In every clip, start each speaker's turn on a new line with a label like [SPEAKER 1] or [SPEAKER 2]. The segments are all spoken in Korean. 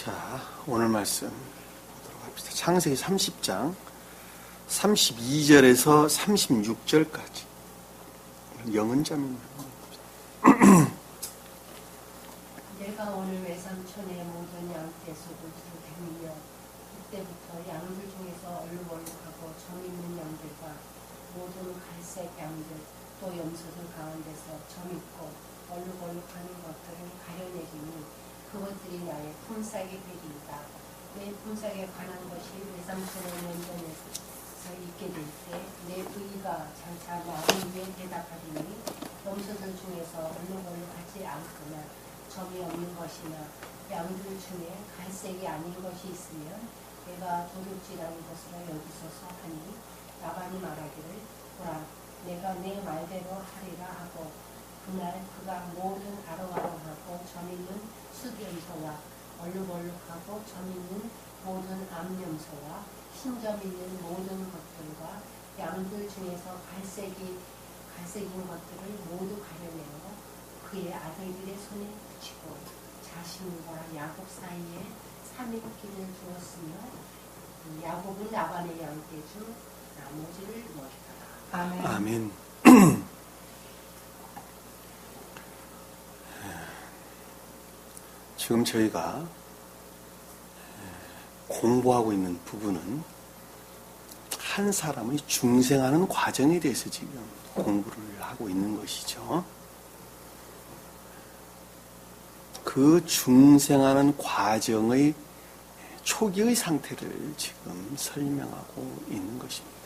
[SPEAKER 1] 자, 오늘 말씀 보도록 합시다. 창세기 30장 32절에서 36절까지 영은자입니다.
[SPEAKER 2] 내가 오늘 외삼촌의 모든 양떼 속을 들이며 그때부터 양들 중에서 얼룩얼룩하고 정 있는 양들과 모든 갈색 양들 또 염소들 가운데서 정 있고 얼룩얼룩하는 것들을 가려내리니 그것들이 나의 품삯의 배리이다. 내 품삯에 관한 것이 외삼촌의 면전에서 있게 될 때 내 의가 장차 마음 위에 대답하리니 염소들 중에서 얼룩얼룩하지 않거나 점이 없는 것이나 양들 중에 갈색이 아닌 것이 있으면 내가 도둑질하는 것으로 여기소서 하니 라반이 말하기를 보라 내가 내 말대로 하리라 하고 그날 그가 모든 아롱아롱하고 점 있는 숫염소와 얼룩얼룩하고 점 있는 모든 암염소와 흰점 있는 모든 것들과 양들 중에서 갈색인 것들을 모두 가려내어 그의 아들들의 손에 붙이고 자신과 야곱 사이에 3일 길을 두었으며 야곱은 라반의 양떼 중 나머지를 먹이더라.
[SPEAKER 1] 아멘. 지금 저희가 공부하고 있는 부분은 한 사람의 중생하는 과정에 대해서 지금 공부를 하고 있는 것이죠. 그 중생하는 과정의 초기의 상태를 지금 설명하고 있는 것입니다.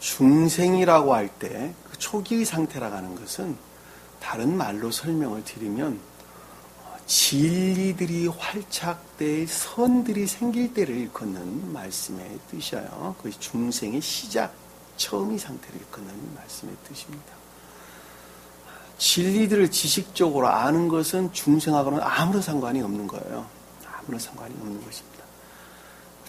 [SPEAKER 1] 중생이라고 할 때 그 초기의 상태라고 하는 것은 다른 말로 설명을 드리면 진리들이 활착돼 선들이 생길 때를 일컫는 말씀의 뜻이에요. 그것이 중생의 시작, 처음의 상태를 일컫는 말씀의 뜻입니다. 진리들을 지식적으로 아는 것은 중생하고는 아무런 상관이 없는 거예요. 아무런 상관이 없는 것입니다.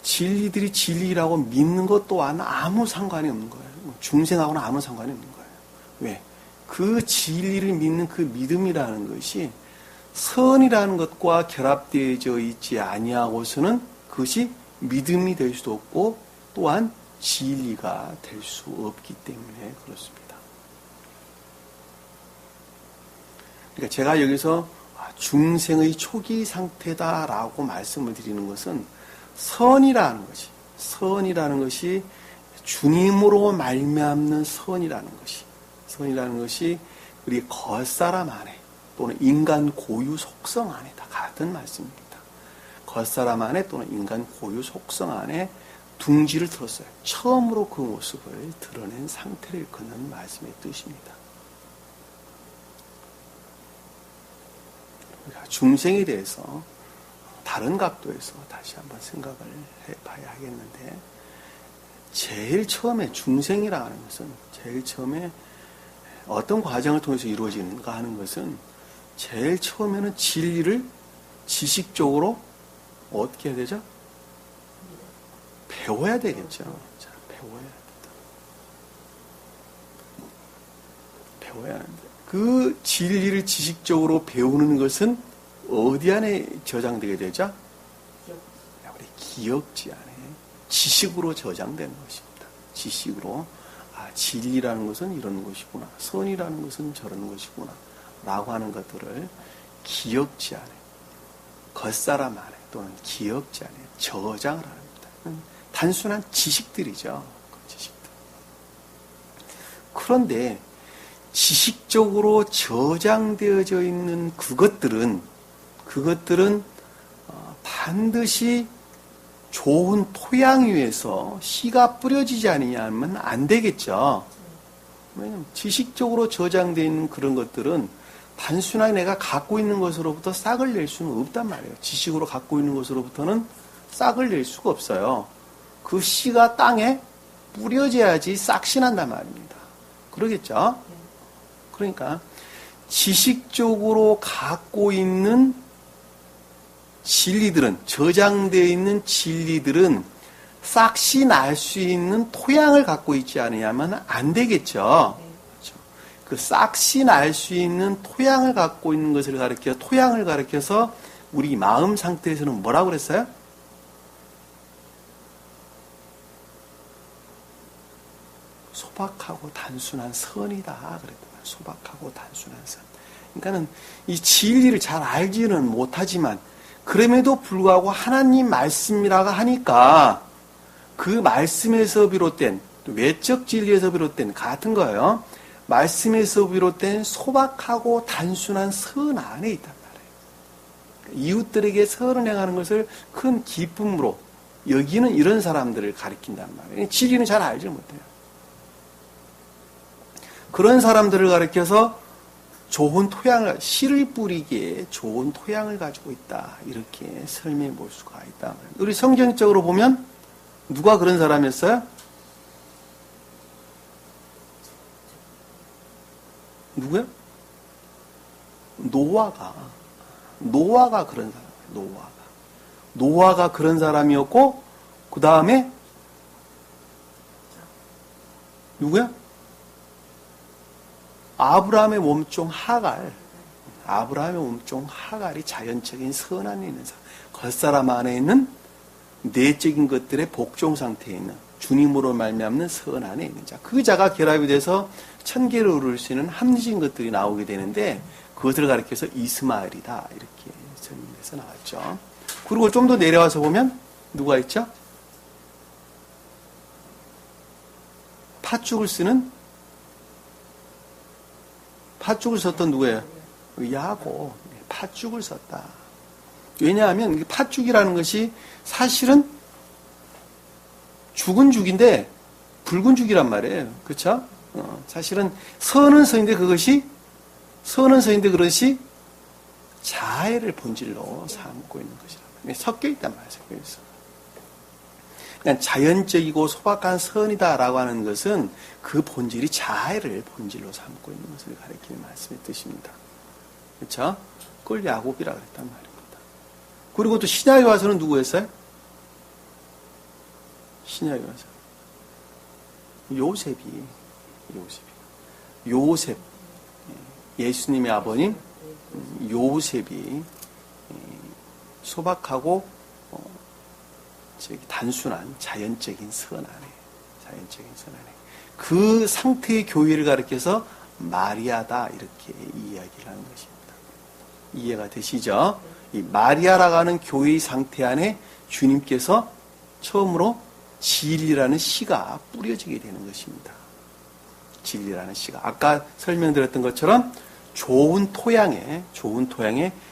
[SPEAKER 1] 진리들이 진리라고 믿는 것 또한 아무 상관이 없는 거예요. 중생하고는 아무 상관이 없는 거예요. 왜? 그 진리를 믿는 그 믿음이라는 것이 선이라는 것과 결합되어져 있지 아니하고서는 그것이 믿음이 될 수도 없고 또한 진리가 될 수 없기 때문에 그렇습니다. 그러니까 제가 여기서 중생의 초기 상태다라고 말씀을 드리는 것은 선이라는 것이 주님으로 말미암는 선이라는 것이 우리 겉사람 안에 또는 인간 고유 속성 안에 다 같은 말씀입니다. 겉사람 안에 또는 인간 고유 속성 안에 둥지를 틀었어요. 처음으로 그 모습을 드러낸 상태를 일컫는 말씀의 뜻입니다. 우리가 중생에 대해서 다른 각도에서 다시 한번 생각을 해봐야 하겠는데 제일 처음에 중생이라 하는 것은 제일 처음에 어떤 과정을 통해서 이루어지는가 하는 것은 제일 처음에는 진리를 지식적으로 어떻게 해야 되죠? 배워야 되겠죠. 자, 배워야 하는데 그 진리를 지식적으로 배우는 것은 어디 안에 저장되게 되죠? 우리 기억지 안에 지식으로 저장되는 것입니다. 지식으로 진리라는 것은 이런 것이구나. 선이라는 것은 저런 것이구나. 라고 하는 것들을 기억지 안에, 겉사람 안에 또는 기억지 안에 저장을 합니다. 단순한 지식들이죠. 그 지식들. 그런데 지식적으로 저장되어져 있는 그것들은 반드시 좋은 토양 위에서 씨가 뿌려지지 않으면 안 되겠죠. 왜냐하면 지식적으로 저장되어 있는 그런 것들은 단순하게 내가 갖고 있는 것으로부터 싹을 낼 수는 없단 말이에요. 지식으로 갖고 있는 것으로부터는 싹을 낼 수가 없어요. 그 씨가 땅에 뿌려져야지 싹이 난단 말입니다. 그러겠죠? 그러니까 지식적으로 갖고 있는 진리들은, 저장되어 있는 진리들은 싹이 날 수 있는 토양을 갖고 있지 않으면 안 되겠죠. 그렇죠? 그 싹시 날 수 있는 토양을 갖고 있는 것을 토양을 가리켜서 우리 마음 상태에서는 뭐라고 그랬어요? 소박하고 단순한 선이다 그랬단 말이에요. 소박하고 단순한 선. 그러니까는 이 진리를 잘 알지는 못하지만 그럼에도 불구하고 하나님 말씀이라고 하니까 그 말씀에서 비롯된 외적 진리에서 비롯된 같은 거예요. 말씀에서 비롯된 소박하고 단순한 선 안에 있단 말이에요. 이웃들에게 선을 행하는 것을 큰 기쁨으로 여기는 이런 사람들을 가리킨단 말이에요. 진리는 잘 알지 못해요. 그런 사람들을 가리켜서 좋은 토양을, 씨를 뿌리기에 좋은 토양을 가지고 있다. 이렇게 설명해 볼 수가 있다. 우리 성경적으로 보면 누가 그런 사람이었어요? 누구요? 노아가 그런 사람이에요. 노아가 그런 사람이었고, 그 다음에 누구야? 아브라함의 몸종 하갈이 자연적인 선 안에 있는 사람. 겉사람 안에 있는 내적인 것들의 복종 상태에 있는 주님으로 말미암는 선 안에 있는 자. 그 자가 결합이 돼서 천계를 오를 수 있는 합리적인 것들이 나오게 되는데 그것을 가리켜서 이스마엘이다. 이렇게 설명해서 나왔죠. 그리고 좀 더 내려와서 보면 누가 있죠? 팥죽을 썼던 누구예요? 야곱. 팥죽을 썼다. 왜냐하면 팥죽이라는 것이 사실은 죽은 죽인데 붉은 죽이란 말이에요. 그렇죠? 사실은 선은 선인데 그것이 자애를 본질로 삼고 있는 것이란 말이에요. 섞여 있단 말이에요. 섞여 있어. 그러니까 자연적이고 소박한 선이다라고 하는 것은 그 본질이 자애를 본질로 삼고 있는 것을 가리키는 말씀의 뜻입니다. 그렇죠? 그걸 야곱이라고 했단 말입니다. 그리고 또 신약에 와서는 누구였어요? 신약에 와서 요셉, 예수님의 아버님 요셉이 소박하고 단순한 자연적인 선 안에 그 상태의 교회를 가리켜서 마리아다 이렇게 이야기를 하는 것입니다. 이해가 되시죠? 이 마리아라고 하는 교회의 상태 안에 주님께서 처음으로 진리라는 씨가 뿌려지게 되는 것입니다. 진리라는 씨가 아까 설명드렸던 것처럼 좋은 토양에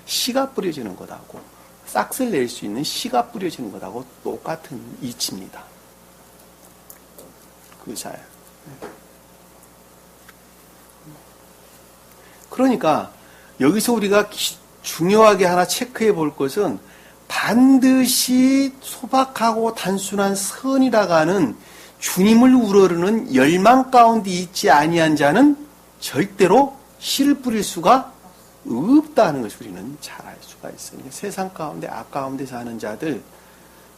[SPEAKER 1] 씨가 뿌려지는 것하고 싹을 낼 수 있는 씨가 뿌려지는 것하고 똑같은 이치입니다. 그 자야. 그러니까 여기서 우리가 중요하게 하나 체크해 볼 것은 반드시 소박하고 단순한 선이라고 하는 주님을 우러르는 열망 가운데 있지 아니한 자는 절대로 씨를 뿌릴 수가 없다는 것을 우리는 잘 알 수가 있어요. 세상 가운데 악 가운데 사는 자들,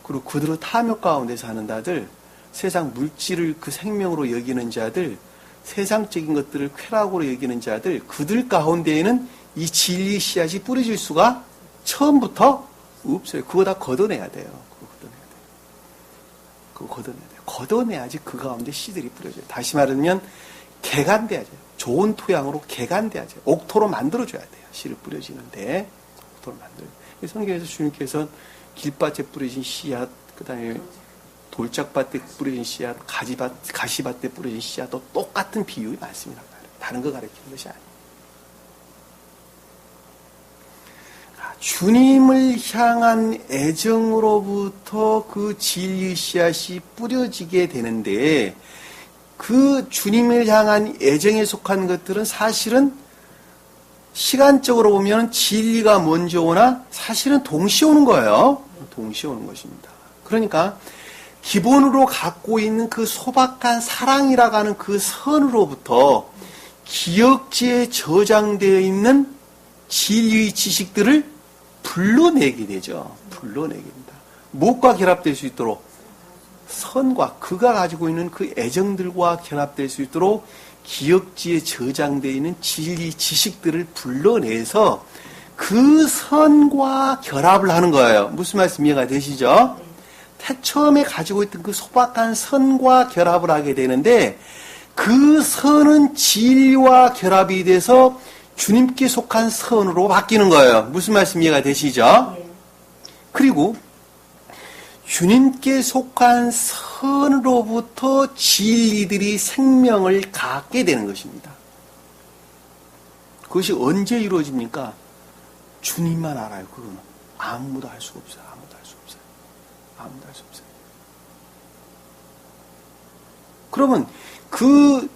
[SPEAKER 1] 그리고 그대로 탐욕 가운데 사는 자들, 세상 물질을 그 생명으로 여기는 자들, 세상적인 것들을 쾌락으로 여기는 자들, 그들 가운데에는 이 진리 씨앗이 뿌려질 수가 처음부터 없어요. 그거 다 걷어내야 돼요. 그거 걷어내야 돼요. 걷어내야지 그 가운데 씨들이 뿌려져요. 다시 말하면 개간돼야죠. 좋은 토양으로 개간돼야죠. 옥토로 만들어줘야 돼요. 씨를 뿌려지는데 옥토로 만들어요. 성경에서 주님께서 길밭에 뿌려진 씨앗, 그 다음에 돌짝밭에 뿌려진 씨앗, 가시밭에 뿌려진 씨앗도 똑같은 비유의 말씀이란 말이에요. 다른 거 가르치는 것이 아니에요. 주님을 향한 애정으로부터 그 진리 씨앗이 뿌려지게 되는데 그 주님을 향한 애정에 속한 것들은 사실은 시간적으로 보면 진리가 먼저 오나 사실은 동시에 오는 거예요. 동시에 오는 것입니다. 그러니까 기본으로 갖고 있는 그 소박한 사랑이라고 하는 그 선으로부터 기억지에 저장되어 있는 진리의 지식들을 불러내게 되죠. 불러내게 됩니다. 무엇과 결합될 수 있도록? 선과 그가 가지고 있는 그 애정들과 결합될 수 있도록 기억지에 저장되어 있는 진리 지식들을 불러내서 그 선과 결합을 하는 거예요. 무슨 말씀 이해가 되시죠? 처음에 가지고 있던 그 소박한 선과 결합을 하게 되는데 그 선은 진리와 결합이 돼서 주님께 속한 선으로 바뀌는 거예요. 무슨 말씀 이해가 되시죠? 그리고 주님께 속한 선으로부터 진리들이 생명을 갖게 되는 것입니다. 그것이 언제 이루어집니까? 주님만 알아요. 그거는 아무도 알 수가 없어요. 아무도 알 수 없어요. 아무도 알 수 없어요. 그러면 그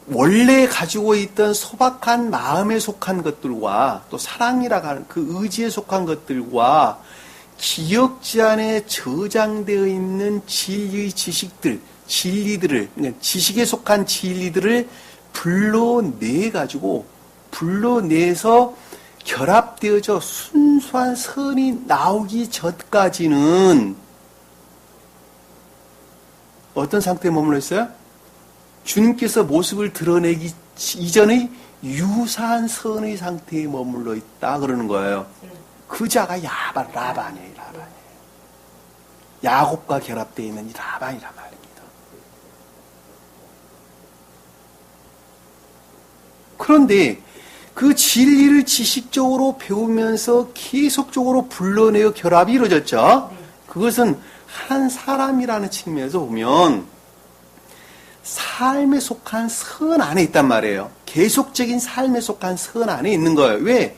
[SPEAKER 1] 원래 가지고 있던 소박한 마음에 속한 것들과 또 사랑이라고 하는 그 의지에 속한 것들과 기억지 안에 저장되어 있는 진리의 지식들, 진리들을, 그러니까 지식에 속한 진리들을 불러내서 결합되어져 순수한 선이 나오기 전까지는 어떤 상태에 머물러 있어요? 주님께서 모습을 드러내기 이전의 유사한 선의 상태에 머물러 있다 그러는 거예요. 그 자가 라반이에요. 야곱과 결합되어 있는 이 라반이란 말입니다. 그런데 그 진리를 지식적으로 배우면서 계속적으로 불러내어 결합이 이루어졌죠. 그것은 한 사람이라는 측면에서 보면 삶에 속한 선 안에 있단 말이에요. 계속적인 삶에 속한 선 안에 있는 거예요. 왜?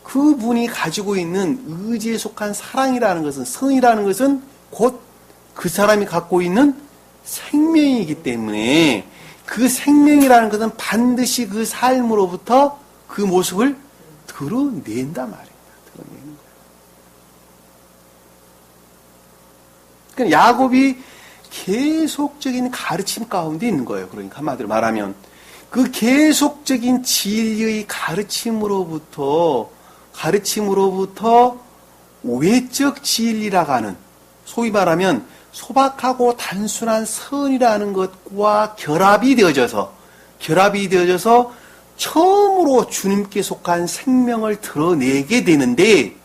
[SPEAKER 1] 그분이 가지고 있는 의지에 속한 사랑이라는 것은, 선이라는 것은 곧 그 사람이 갖고 있는 생명이기 때문에 그 생명이라는 것은 반드시 그 삶으로부터 그 모습을 드러낸단 말입니다. 드러내는 거예요. 그러니까 야곱이 계속적인 가르침 가운데 있는 거예요. 그러니까 한마디로 말하면 그 계속적인 진리의 가르침으로부터 외적 진리라고 하는, 소위 말하면 소박하고 단순한 선이라는 것과 결합이 되어져서 처음으로 주님께 속한 생명을 드러내게 되는데,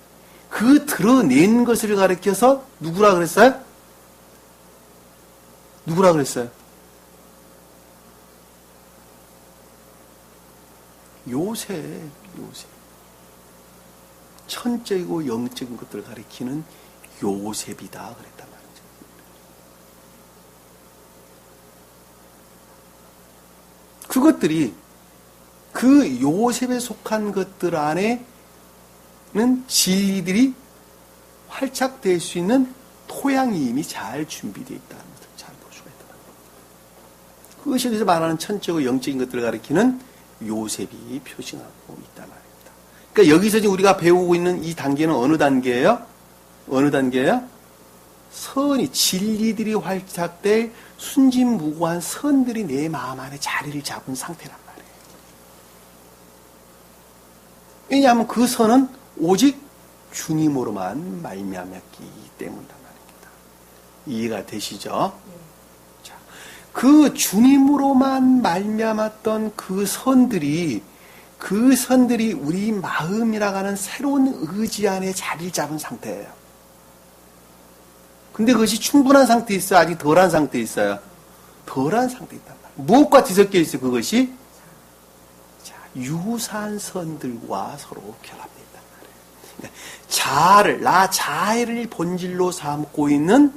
[SPEAKER 1] 그 드러낸 것을 가리켜서 누구라 그랬어요? 요셉. 천적이고 영적인 것들을 가리키는 요셉이다 그랬단 말이죠. 그것들이 그 요셉에 속한 것들 안에는 진리들이 활착될 수 있는 토양이 이미 잘 준비되어 있다는 것을 잘 볼 수가 있다. 그것이 그래서 말하는 천적이고 영적인 것들을 가리키는 요셉이 표징하고 있단 말입니다. 그러니까 여기서 지금 우리가 배우고 있는 이 단계는 어느 단계예요? 선이, 진리들이 활착될 순진무구한 선들이 내 마음 안에 자리를 잡은 상태란 말이에요. 왜냐하면 그 선은 오직 주님으로만 말미암았기 때문이란 말입니다. 이해가 되시죠? 자, 그 주님으로만 말미암았던 그 선들이 우리 마음이라고 하는 새로운 의지 안에 자리를 잡은 상태예요. 근데 그것이 충분한 상태에 있어요? 아직 덜한 상태에 있어요? 덜한 상태에 있단 말이에요. 무엇과 뒤섞여 있어요, 그것이? 자, 유사한 선들과 서로 결합되어 있단 말이에요. 그러니까 자아를 본질로 삼고 있는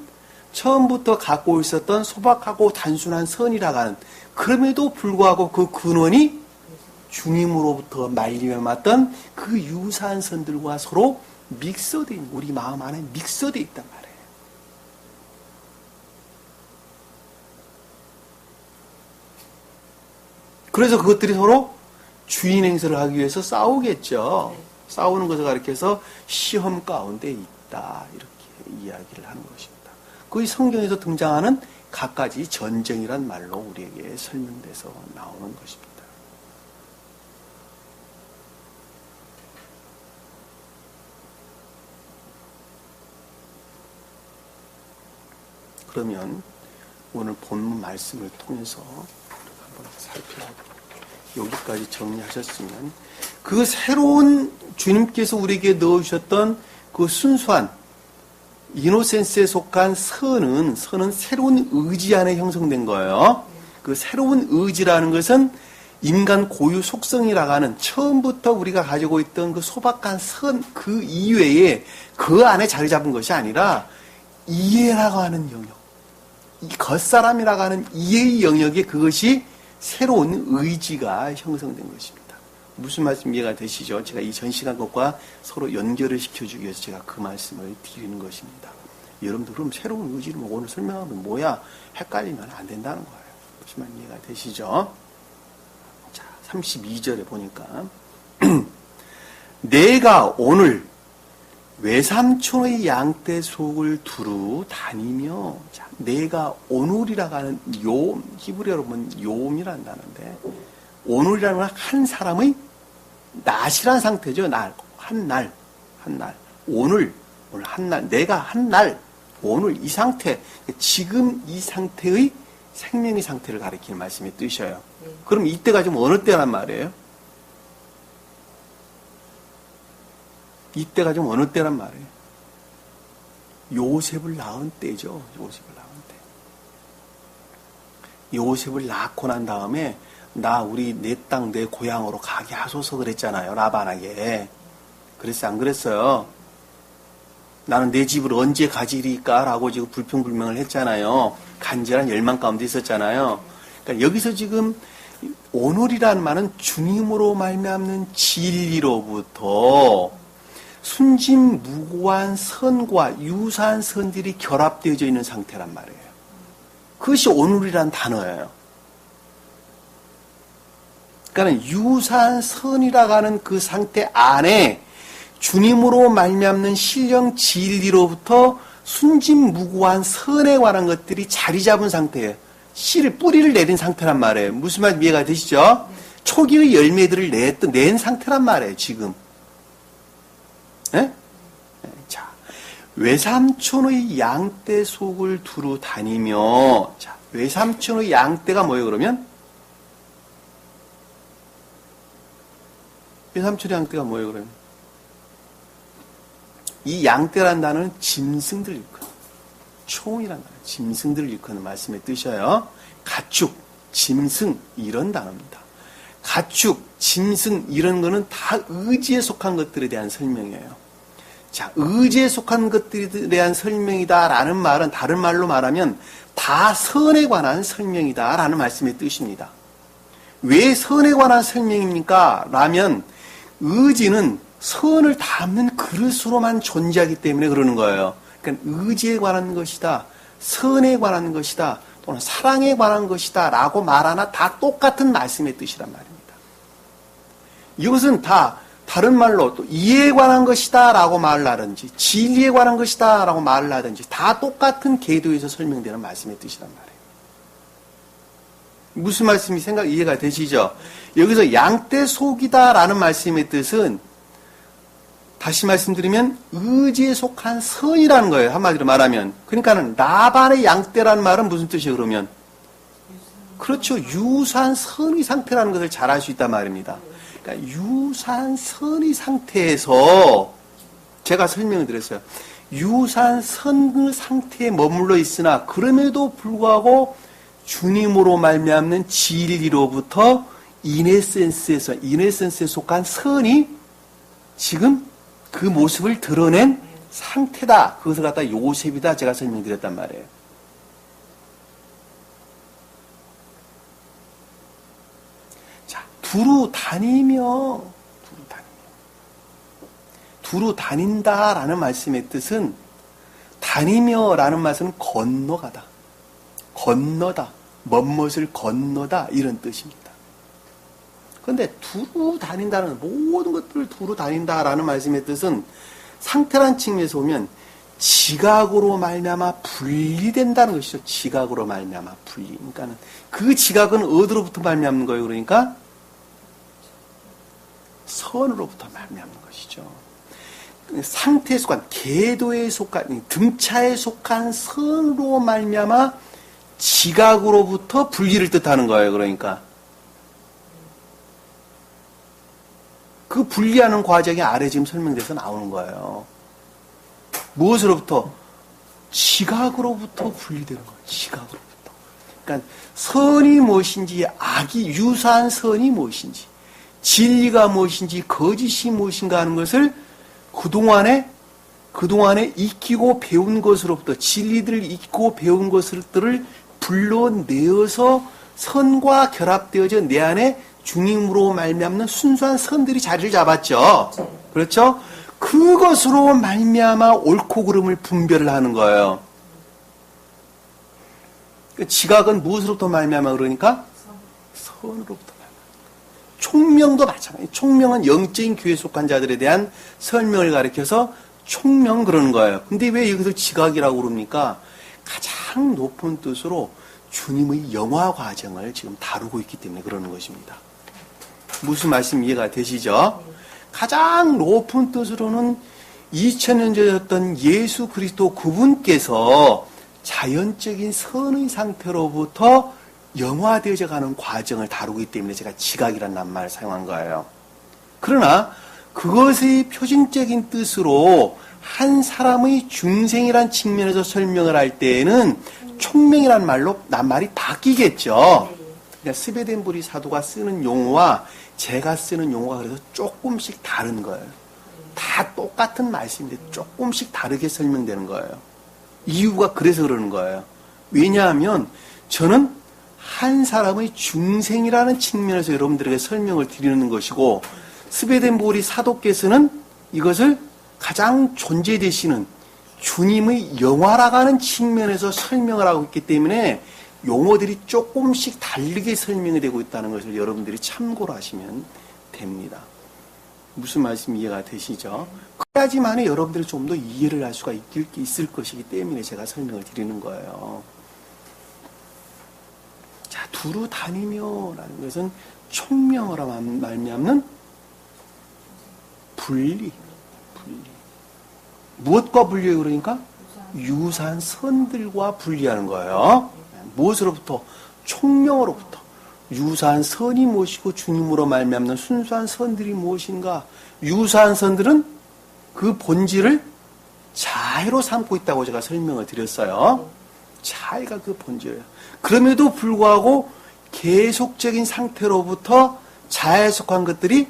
[SPEAKER 1] 처음부터 갖고 있었던 소박하고 단순한 선이라고 하는, 그럼에도 불구하고 그 근원이 주님으로부터 말미암았던 그 유사한 선들과 서로 믹서된, 우리 마음 안에 믹서되어 있단 말이에요. 그래서 그것들이 서로 주인 행세를 하기 위해서 싸우겠죠. 싸우는 것을 가리켜서 시험 가운데 있다, 이렇게 이야기를 하는 것입니다. 거의 성경에서 등장하는 갖가지 전쟁이란 말로 우리에게 설명돼서 나오는 것입니다. 그러면 오늘 본문 말씀을 통해서 한번 살펴보고 여기까지 정리하셨으면 그 새로운 주님께서 우리에게 넣어주셨던 그 순수한 이노센스에 속한 선은 새로운 의지 안에 형성된 거예요. 그 새로운 의지라는 것은 인간 고유 속성이라고 하는 처음부터 우리가 가지고 있던 그 소박한 선 그 이외에 그 안에 자리 잡은 것이 아니라 이해라고 하는 영역, 이 겉사람이라고 하는 이해의 영역에 그것이 새로운 의지가 형성된 것입니다. 무슨 말씀 이해가 되시죠? 제가 이 전 시간 것과 서로 연결을 시켜주기 위해서 제가 그 말씀을 드리는 것입니다. 여러분들 그럼 새로운 의지를 오늘 설명하면 뭐야? 헷갈리면 안 된다는 거예요. 무슨 말 이해가 되시죠? 자, 32절에 보니까 내가 오늘 외삼촌의 양떼 속을 두루 다니며, 자, 내가 오늘이라고 하는 요 히브리어로 보면 요음이라는 단어인데, 오늘이라는 건 한 사람의 낮이란 상태죠. 한 날, 오늘 한 날, 내가 한 날, 오늘 이 상태, 지금 이 상태의 생명의 상태를 가리키는 말씀이 뜻이에요. 그럼 이때가 지금 어느 때란 말이에요? 이때가 지금 어느 때란 말이에요? 요셉을 낳은 때죠. 요셉을 낳고 난 다음에 우리 내 땅 내 고향으로 가게 하소서 그랬잖아요. 라반에게. 그랬어 안 그랬어요? 나는 내 집을 언제 가지리까? 라고 지금 불평불명을 했잖아요. 간절한 열망 가운데 있었잖아요. 그러니까 여기서 지금 오늘이라는 말은 주님으로 말미암는 진리로부터 순진무구한 선과 유사한 선들이 결합되어져 있는 상태란 말이에요. 그것이 오늘이란 단어예요. 그러니까 유사한 선이라고 하는 그 상태 안에 주님으로 말미암는 신령 진리로부터 순진무구한 선에 관한 것들이 자리 잡은 상태예요. 씨를 뿌리를 내린 상태란 말이에요. 무슨 말 이해가 되시죠? 초기의 열매들을 낸 상태란 말이에요. 지금. 네? 자, 외삼촌의 양떼 속을 두루 다니며, 자, 외삼촌의 양떼가 뭐예요? 그러면 외삼촌의 양떼가 뭐예요? 그러면 이 양떼라는 단어는 짐승들 일컫는, 총이라는 단어, 짐승들을 일컫는 말씀의 뜻이에요. 가축, 짐승 이런 단어입니다. 가축, 짐승 이런 거는 다 의지에 속한 것들에 대한 설명이에요. 자, 의지에 속한 것들에 대한 설명이다라는 말은 다른 말로 말하면 다 선에 관한 설명이다라는 말씀의 뜻입니다. 왜 선에 관한 설명입니까? 라면 의지는 선을 담는 그릇으로만 존재하기 때문에 그러는 거예요. 그러니까 의지에 관한 것이다, 선에 관한 것이다, 또는 사랑에 관한 것이다 라고 말하나 다 똑같은 말씀의 뜻이란 말입니다. 이것은 다 다른 말로 또 이해에 관한 것이다 라고 말을 하든지 진리에 관한 것이다 라고 말을 하든지 다 똑같은 궤도에서 설명되는 말씀의 뜻이란 말이에요. 무슨 말씀이 이해가 되시죠? 여기서 양떼 속이다 라는 말씀의 뜻은 다시 말씀드리면 의지에 속한 선이라는 거예요. 한마디로 말하면. 그러니까는 라반의 양떼라는 말은 무슨 뜻이에요? 그러면 그렇죠. 유사한 선의 상태라는 것을 잘 알 수 있단 말입니다. 그러니까 유사한 선의 상태에서 제가 설명을 드렸어요. 유사한 선의 상태에 머물러 있으나 그럼에도 불구하고 주님으로 말미암는 진리로부터 이네센스에 속한 선이 지금 그 모습을 드러낸 상태다. 그것을 갖다 요셉이다. 제가 설명드렸단 말이에요. 자, 두루 다닌다라는 말씀의 뜻은 다니며라는 말은 건너가다, 멋뭇을 건너다 이런 뜻입니다. 그런데 두루 다닌다는 모든 것들을 두루 다닌다라는 말씀의 뜻은 상태란 측면에서 보면 지각으로 말미암아 분리된다는 것이죠. 지각으로 말미암아 분리. 그러니까는 그 지각은 어디로부터 말미암는 거예요? 그러니까 선으로부터 말미암는 것이죠. 상태에 속한, 궤도에 속한, 등차에 속한 선으로 말미암아 지각으로부터 분리를 뜻하는 거예요. 그러니까 그 분리하는 과정이 아래 지금 설명돼서 나오는 거예요. 무엇으로부터? 지각으로부터 분리되는 거예요. 지각으로부터. 그러니까 선이 무엇인지, 악이 유사한 선이 무엇인지, 진리가 무엇인지, 거짓이 무엇인가 하는 것을 그동안에 익히고 배운 것으로부터, 진리들을 익히고 배운 것들을 불러내어서 선과 결합되어져 내 안에 주님으로 말미암는 순수한 선들이 자리를 잡았죠. 그렇죠? 그것으로 말미암아 옳고 그름을 분별을 하는 거예요. 지각은 무엇으로부터 말미암아 그러니까? 선으로부터 말미암아. 총명도 마찬가지예요. 총명은 영적인 교회에 속한 자들에 대한 설명을 가리켜서 총명 그러는 거예요. 근데 왜 여기서 지각이라고 그럽니까? 가장 높은 뜻으로 주님의 영화 과정을 지금 다루고 있기 때문에 그러는 것입니다. 무슨 말씀 이해가 되시죠? 가장 높은 뜻으로는 2000년 전이었던 예수 그리스도 그분께서 자연적인 선의 상태로부터 영화되어져 가는 과정을 다루기 때문에 제가 지각이라는 낱말을 사용한 거예요. 그러나 그것의 표준적인 뜻으로 한 사람의 중생이란 측면에서 설명을 할 때에는 총명이라는 말로 낱말이 바뀌겠죠. 그러니까 스베덴부리 사도가 쓰는 용어와 제가 쓰는 용어가 그래서 조금씩 다른 거예요. 다 똑같은 말씀인데 조금씩 다르게 설명되는 거예요. 이유가 그래서 그러는 거예요. 왜냐하면 저는 한 사람의 중생이라는 측면에서 여러분들에게 설명을 드리는 것이고 스베덴부리 사도께서는 이것을 가장 존재되시는 주님의 영화라고 하는 측면에서 설명을 하고 있기 때문에 용어들이 조금씩 다르게 설명이 되고 있다는 것을 여러분들이 참고를 하시면 됩니다. 무슨 말씀 이해가 되시죠? 그래야지만 여러분들이 좀 더 이해를 할 수가 있을 것이기 때문에 제가 설명을 드리는 거예요. 자, 두루 다니며라는 것은 총명으로 말미암는 분리. 무엇과 분리해요 그러니까? 유사한 선들과 분리하는 거예요. 무엇으로부터? 총명으로부터. 유사한 선이 무엇이고 주님으로 말미암는 순수한 선들이 무엇인가? 유사한 선들은 그 본질을 자애로 삼고 있다고 제가 설명을 드렸어요. 자애가 그 본질이에요. 그럼에도 불구하고 계속적인 상태로부터 자애에 속한 것들이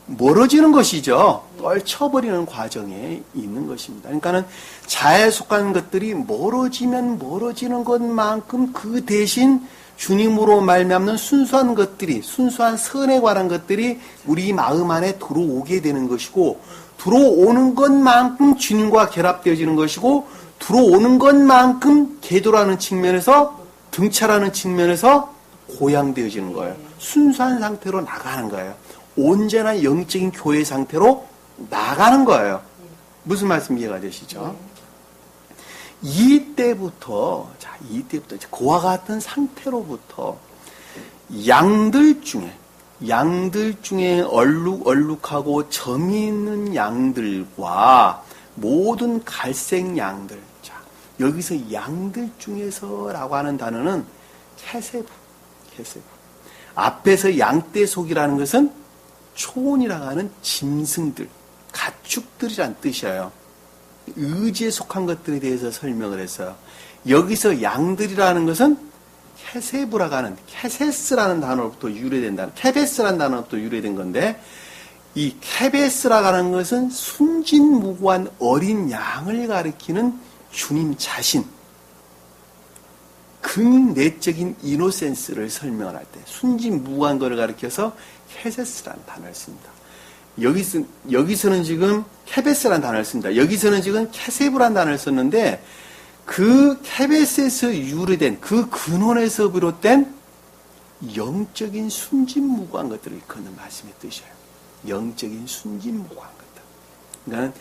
[SPEAKER 1] 멀어지는 것이죠. 떨쳐버리는 과정에 있는 것입니다. 그러니까는 자애에 속한 것들이 멀어지면 멀어지는 것만큼 그 대신 주님으로 말미암는 순수한 것들이, 순수한 선에 관한 것들이 우리 마음 안에 들어오게 되는 것이고, 들어오는 것만큼 주님과 결합되어지는 것이고, 들어오는 것만큼 계도라는 측면에서, 등차라는 측면에서 고양되어지는 거예요. 순수한 상태로 나가는 거예요. 온전한 영적인 교회 상태로 나가는 거예요. 무슨 말씀 이해가 되시죠? 이때부터 그와 같은 상태로부터 양들 중에 얼룩하고 점이 있는 양들과 모든 갈색 양들. 자, 여기서 양들 중에서라고 하는 단어는 케세부. 앞에서 양떼속이라는 것은 초원이라고 하는 짐승들, 가축들이란 뜻이에요. 의지에 속한 것들에 대해서 설명을 했어요. 여기서 양들이라는 것은 케세부라고 하는, 케세스라는 단어로부터 유래된다는, 케베스라는 단어로부터 유래된 건데, 이 케베스라고 하는 것은 순진무구한 어린 양을 가리키는 주님 자신, 극내적인 이노센스를 설명할 때 순진무구한 것을 가리켜서 케세스라는 단어를 씁니다. 여기서는 지금 케베스라는 단어를 씁니다. 여기서는 지금 케세부라는 단어를 썼는데 그 케베스에서 유래된 그 근원에서 비롯된 영적인 순진무구한 것들을 일컫는 말씀의 뜻이에요. 영적인 순진무구한 것들. 그러니까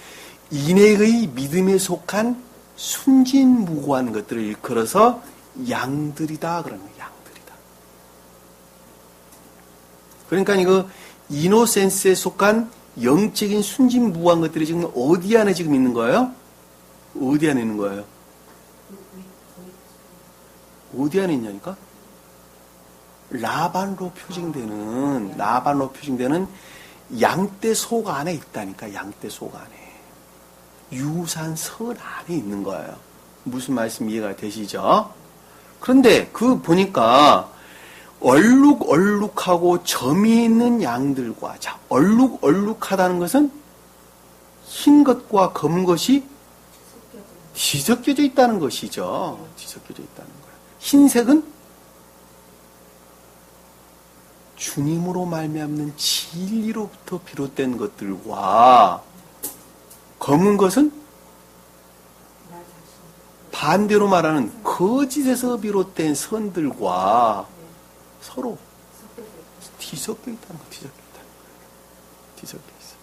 [SPEAKER 1] 인애의 믿음에 속한 순진무구한 것들을 일컬어서 양들이다 그러는 거예요. 양들이다. 그러니까 이거 이노센스에 속한 영적인 순진무구한 것들이 지금 어디 안에 지금 있는 거예요? 어디 안에 있는 거예요? 어디 안에 있냐니까? 라반로 표징되는 양떼 속 안에 있다니까. 양떼 속 안에. 유산선 안에 있는 거예요. 무슨 말씀 이해가 되시죠? 그런데 그 보니까 얼룩얼룩하고 점이 있는 양들과, 자, 얼룩얼룩하다는 것은 흰 것과 검은 것이 뒤섞여져 있다는 것이죠. 뒤섞여져 있다는 거예요. 흰색은 주님으로 말미암는 진리로부터 비롯된 것들과, 검은 것은 반대로 말하는 거짓에서 비롯된 선들과 서로 뒤섞여 있다는 거. 뒤섞여 있다는 거. 뒤섞여 있어.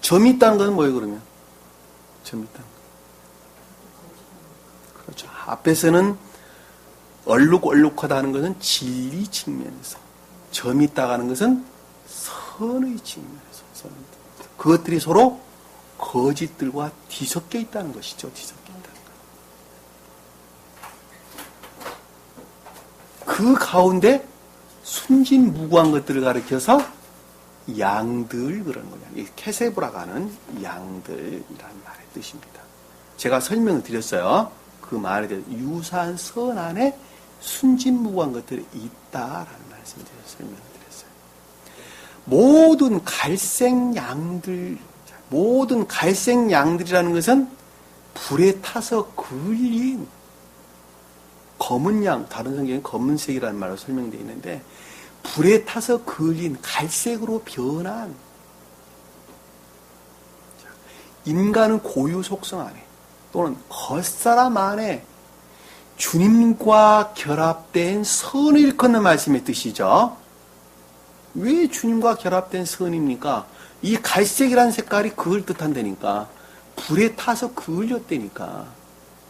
[SPEAKER 1] 점이 있다는 것은 뭐예요, 그러면? 점이 있다는 거. 그렇죠. 앞에서는 얼룩얼룩하다는 것은 진리 측면에서, 점이 있다고 하는 것은 선의 측면에서, 그것들이 서로 거짓들과 뒤섞여 있다는 것이죠. 뒤섞여 있다는 것. 그 가운데 순진무구한 것들을 가리켜서 양들, 그런 거예요. 이 케세브라고 하는 양들이라는 말의 뜻입니다. 제가 설명을 드렸어요. 그 말에 대해서 유산선 안에 순진무구한 것들이 있다라는 말씀을 설명을 드렸어요. 모든 갈색 양들이라는 것은 불에 타서 그을린 검은 양, 다른 성경에는 검은색이라는 말로 설명되어 있는데, 불에 타서 그을린 갈색으로 변한, 인간은 고유 속성 안에 또는 겉사람 안에 주님과 결합된 선을 일컫는 말씀의 뜻이죠. 왜 주님과 결합된 선입니까? 이 갈색이라는 색깔이 그걸 뜻한다니까. 불에 타서 그을렸다니까.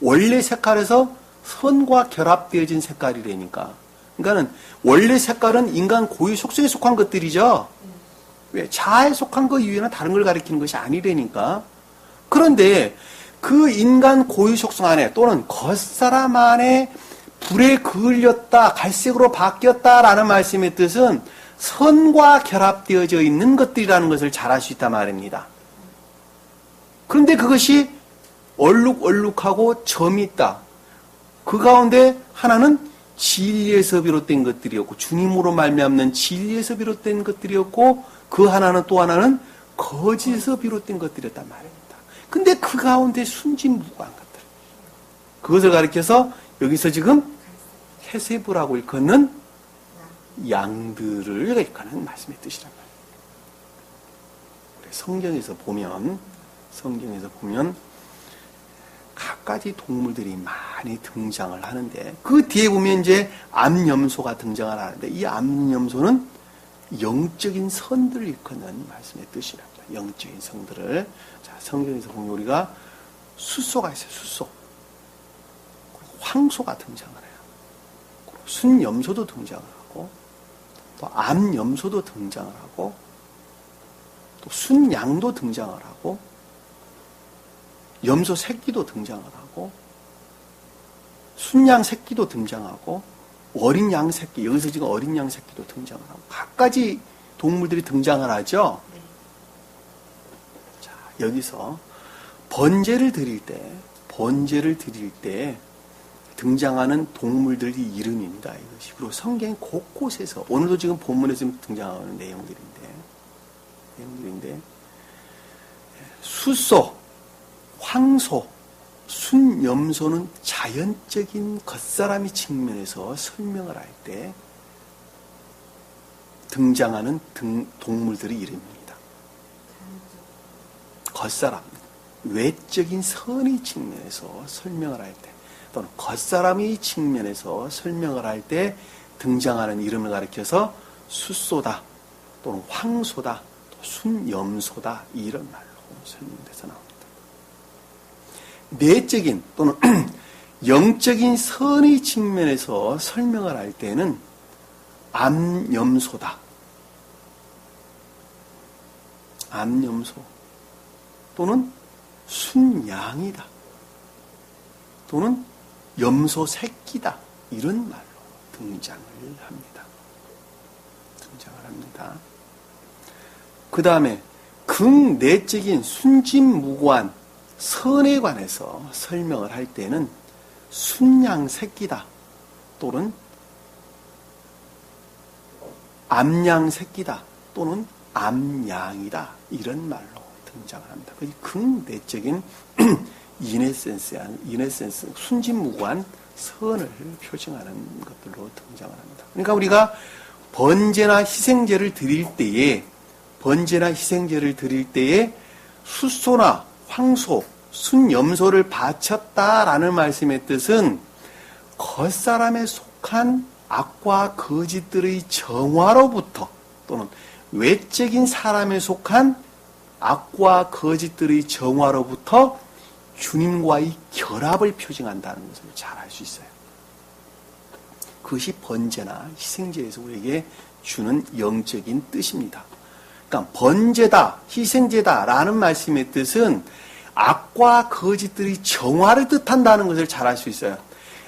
[SPEAKER 1] 원래 색깔에서 선과 결합되어진 색깔이라니까. 그러니까는 원래 색깔은 인간 고유 속성에 속한 것들이죠. 왜? 자아에 속한 것 이외에는 다른 걸 가리키는 것이 아니라니까. 그런데 그 인간 고유 속성 안에 또는 겉사람 안에 불에 그을렸다, 갈색으로 바뀌었다라는 말씀의 뜻은 선과 결합되어져 있는 것들이라는 것을 잘 알 수 있단 말입니다. 그런데 그것이 얼룩얼룩하고 점이 있다. 그 가운데 하나는 진리에서 비롯된 것들이었고, 주님으로 말미암는 진리에서 비롯된 것들이었고, 그 하나는 또 하나는 거짓에서 비롯된 것들이었단 말입니다. 근데 그 가운데 순진무구한 것들, 그것을 가리켜서 여기서 지금 케세브라고 일컫는 양들을 일컫는 말씀의 뜻이란 말이에요. 성경에서 보면 갖가지 동물들이 많이 등장을 하는데, 그 뒤에 보면 이제 암염소가 등장을 하는데, 이 암염소는 영적인 선들을 일컫는 말씀의 뜻이랍니다. 영적인 성들을. 자, 성경에서 보면 우리가 숫소가 있어요. 숫소. 황소가 등장을 해요. 순염소도 등장을 하고, 또 암염소도 등장을 하고, 또 순양도 등장을 하고, 염소 새끼도 등장을 하고, 순양 새끼도 등장하고, 어린 양 새끼, 여기서 지금 어린 양 새끼도 등장을 하고, 갖가지 동물들이 등장을 하죠. 자, 여기서 번제를 드릴 때 등장하는 동물들이 이름입니다. 이것이. 그리고 성경 곳곳에서, 오늘도 지금 본문에서 등장하는 내용들인데, 숫소, 황소, 순염소는 자연적인 겉사람의 측면에서 설명을 할 때 등장하는 동물들의 이름입니다. 겉사람, 외적인 선의 측면에서 설명을 할 때, 또는 겉사람의 측면에서 설명을 할 때 등장하는 이름을 가리켜서 숫소다, 또는 황소다, 또 순염소다, 이런 말로 설명돼서 나옵니다. 내적인 또는 영적인 선의 측면에서 설명을 할 때는 암염소다, 암염소, 또는 순양이다, 또는 염소 새끼다, 이런 말로 등장을 합니다. 합니다. 그 다음에 극내적인 순진무구한 선에 관해서 설명을 할 때는 순양새끼다 또는 암양새끼다 또는 암양이다 이런 말로 등장을 합니다. 그게 극내적인 이네센스 순진무구한 선을 표징하는 것들로 등장을 합니다. 그러니까 우리가 번제나 희생제를 드릴 때에 숫소나 황소, 순염소를 바쳤다라는 말씀의 뜻은 겉사람에 속한 악과 거짓들의 정화로부터 또는 외적인 사람에 속한 악과 거짓들의 정화로부터 주님과의 결합을 표징한다는 것을 잘 알 수 있어요. 그것이 번제나 희생제에서 우리에게 주는 영적인 뜻입니다. 그러니까 번제다, 희생제다라는 말씀의 뜻은 악과 거짓들이 정화를 뜻한다는 것을 잘 알 수 있어요.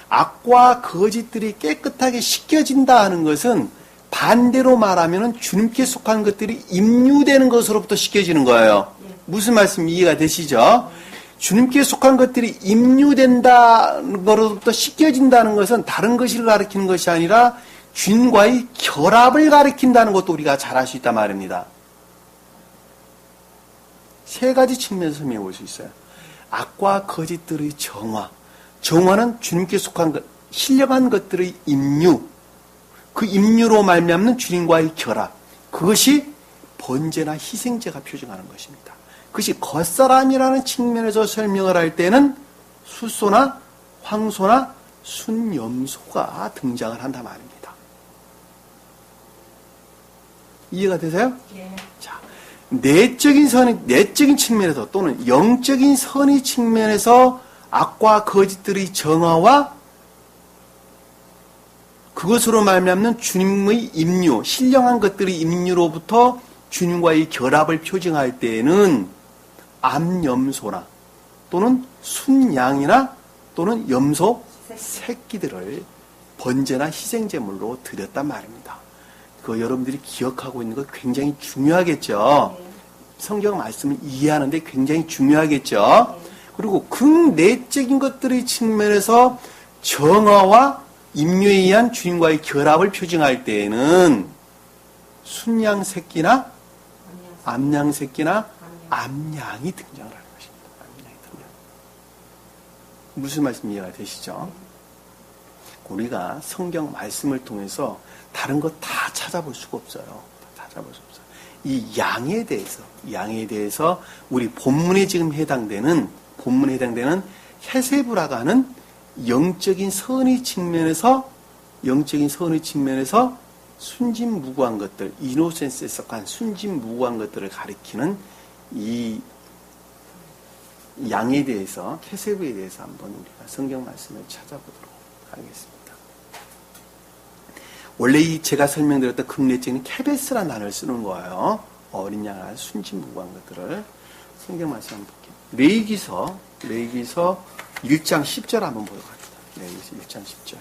[SPEAKER 1] 악과 거짓들이 깨끗하게 씻겨진다 하는 것은 반대로 말하면 주님께 속한 것들이 임류되는 것으로부터 씻겨지는 거예요. 무슨 말씀 이해가 되시죠? 주님께 속한 것들이 임류된다는 것으로부터 씻겨진다는 것은 다른 것을 가리키는 것이 아니라 주님과의 결합을 가리킨다는 것도 우리가 잘 알 수 있단 말입니다. 세 가지 측면에서 설명해 볼 수 있어요. 악과 거짓들의 정화. 정화는 주님께 속한 것, 신령한 것들의 임류. 그 임류로 말미암는 주님과의 결합. 그것이 번제나 희생제가 표징하는 것입니다. 그것이 겉사람이라는 측면에서 설명을 할 때는 숫소나 황소나 순염소가 등장을 한단 말입니다. 이해가 되세요?
[SPEAKER 2] 예.
[SPEAKER 1] 자, 내적인 측면에서 또는 영적인 선의 측면에서 악과 거짓들의 정화와 그것으로 말미암는 주님의 임류, 신령한 것들의 임류로부터 주님과의 결합을 표징할 때에는 암염소나 또는 순양이나 또는 염소 새끼들을 번제나 희생제물로 드렸단 말입니다. 그거 여러분들이 기억하고 있는 거 굉장히 중요하겠죠. 성경 말씀을 이해하는데 굉장히 중요하겠죠. 그리고 극내적인 것들의 측면에서 정화와 임류에 의한 주님과의 결합을 표징할 때에는 순양 새끼나 암양 새끼나 암양이 등장을 하는 것입니다. 암양이 등장. 무슨 말씀 이해가 되시죠? 우리가 성경 말씀을 통해서 다른 거 다 찾아볼 수가 없어요. 다 찾아볼 수 없어요. 이 양에 대해서 우리 본문에 지금 해당되는 헤세브라가 하는 영적인 선의 측면에서 순진무구한 것들, 이노센스에 속한 순진무구한 것들을 가리키는 이 양에 대해서, 케세브에 대해서 한번 우리가 성경 말씀을 찾아보도록 하겠습니다. 원래 이 제가 설명드렸던 극내적인 케베스라는 단어를 쓰는 거예요. 어린 양을 순진무구한 것들을. 성경 말씀 한번 볼게요. 레위기서 1장 10절 한번 보도록 합니다. 레위기서 1장 10절.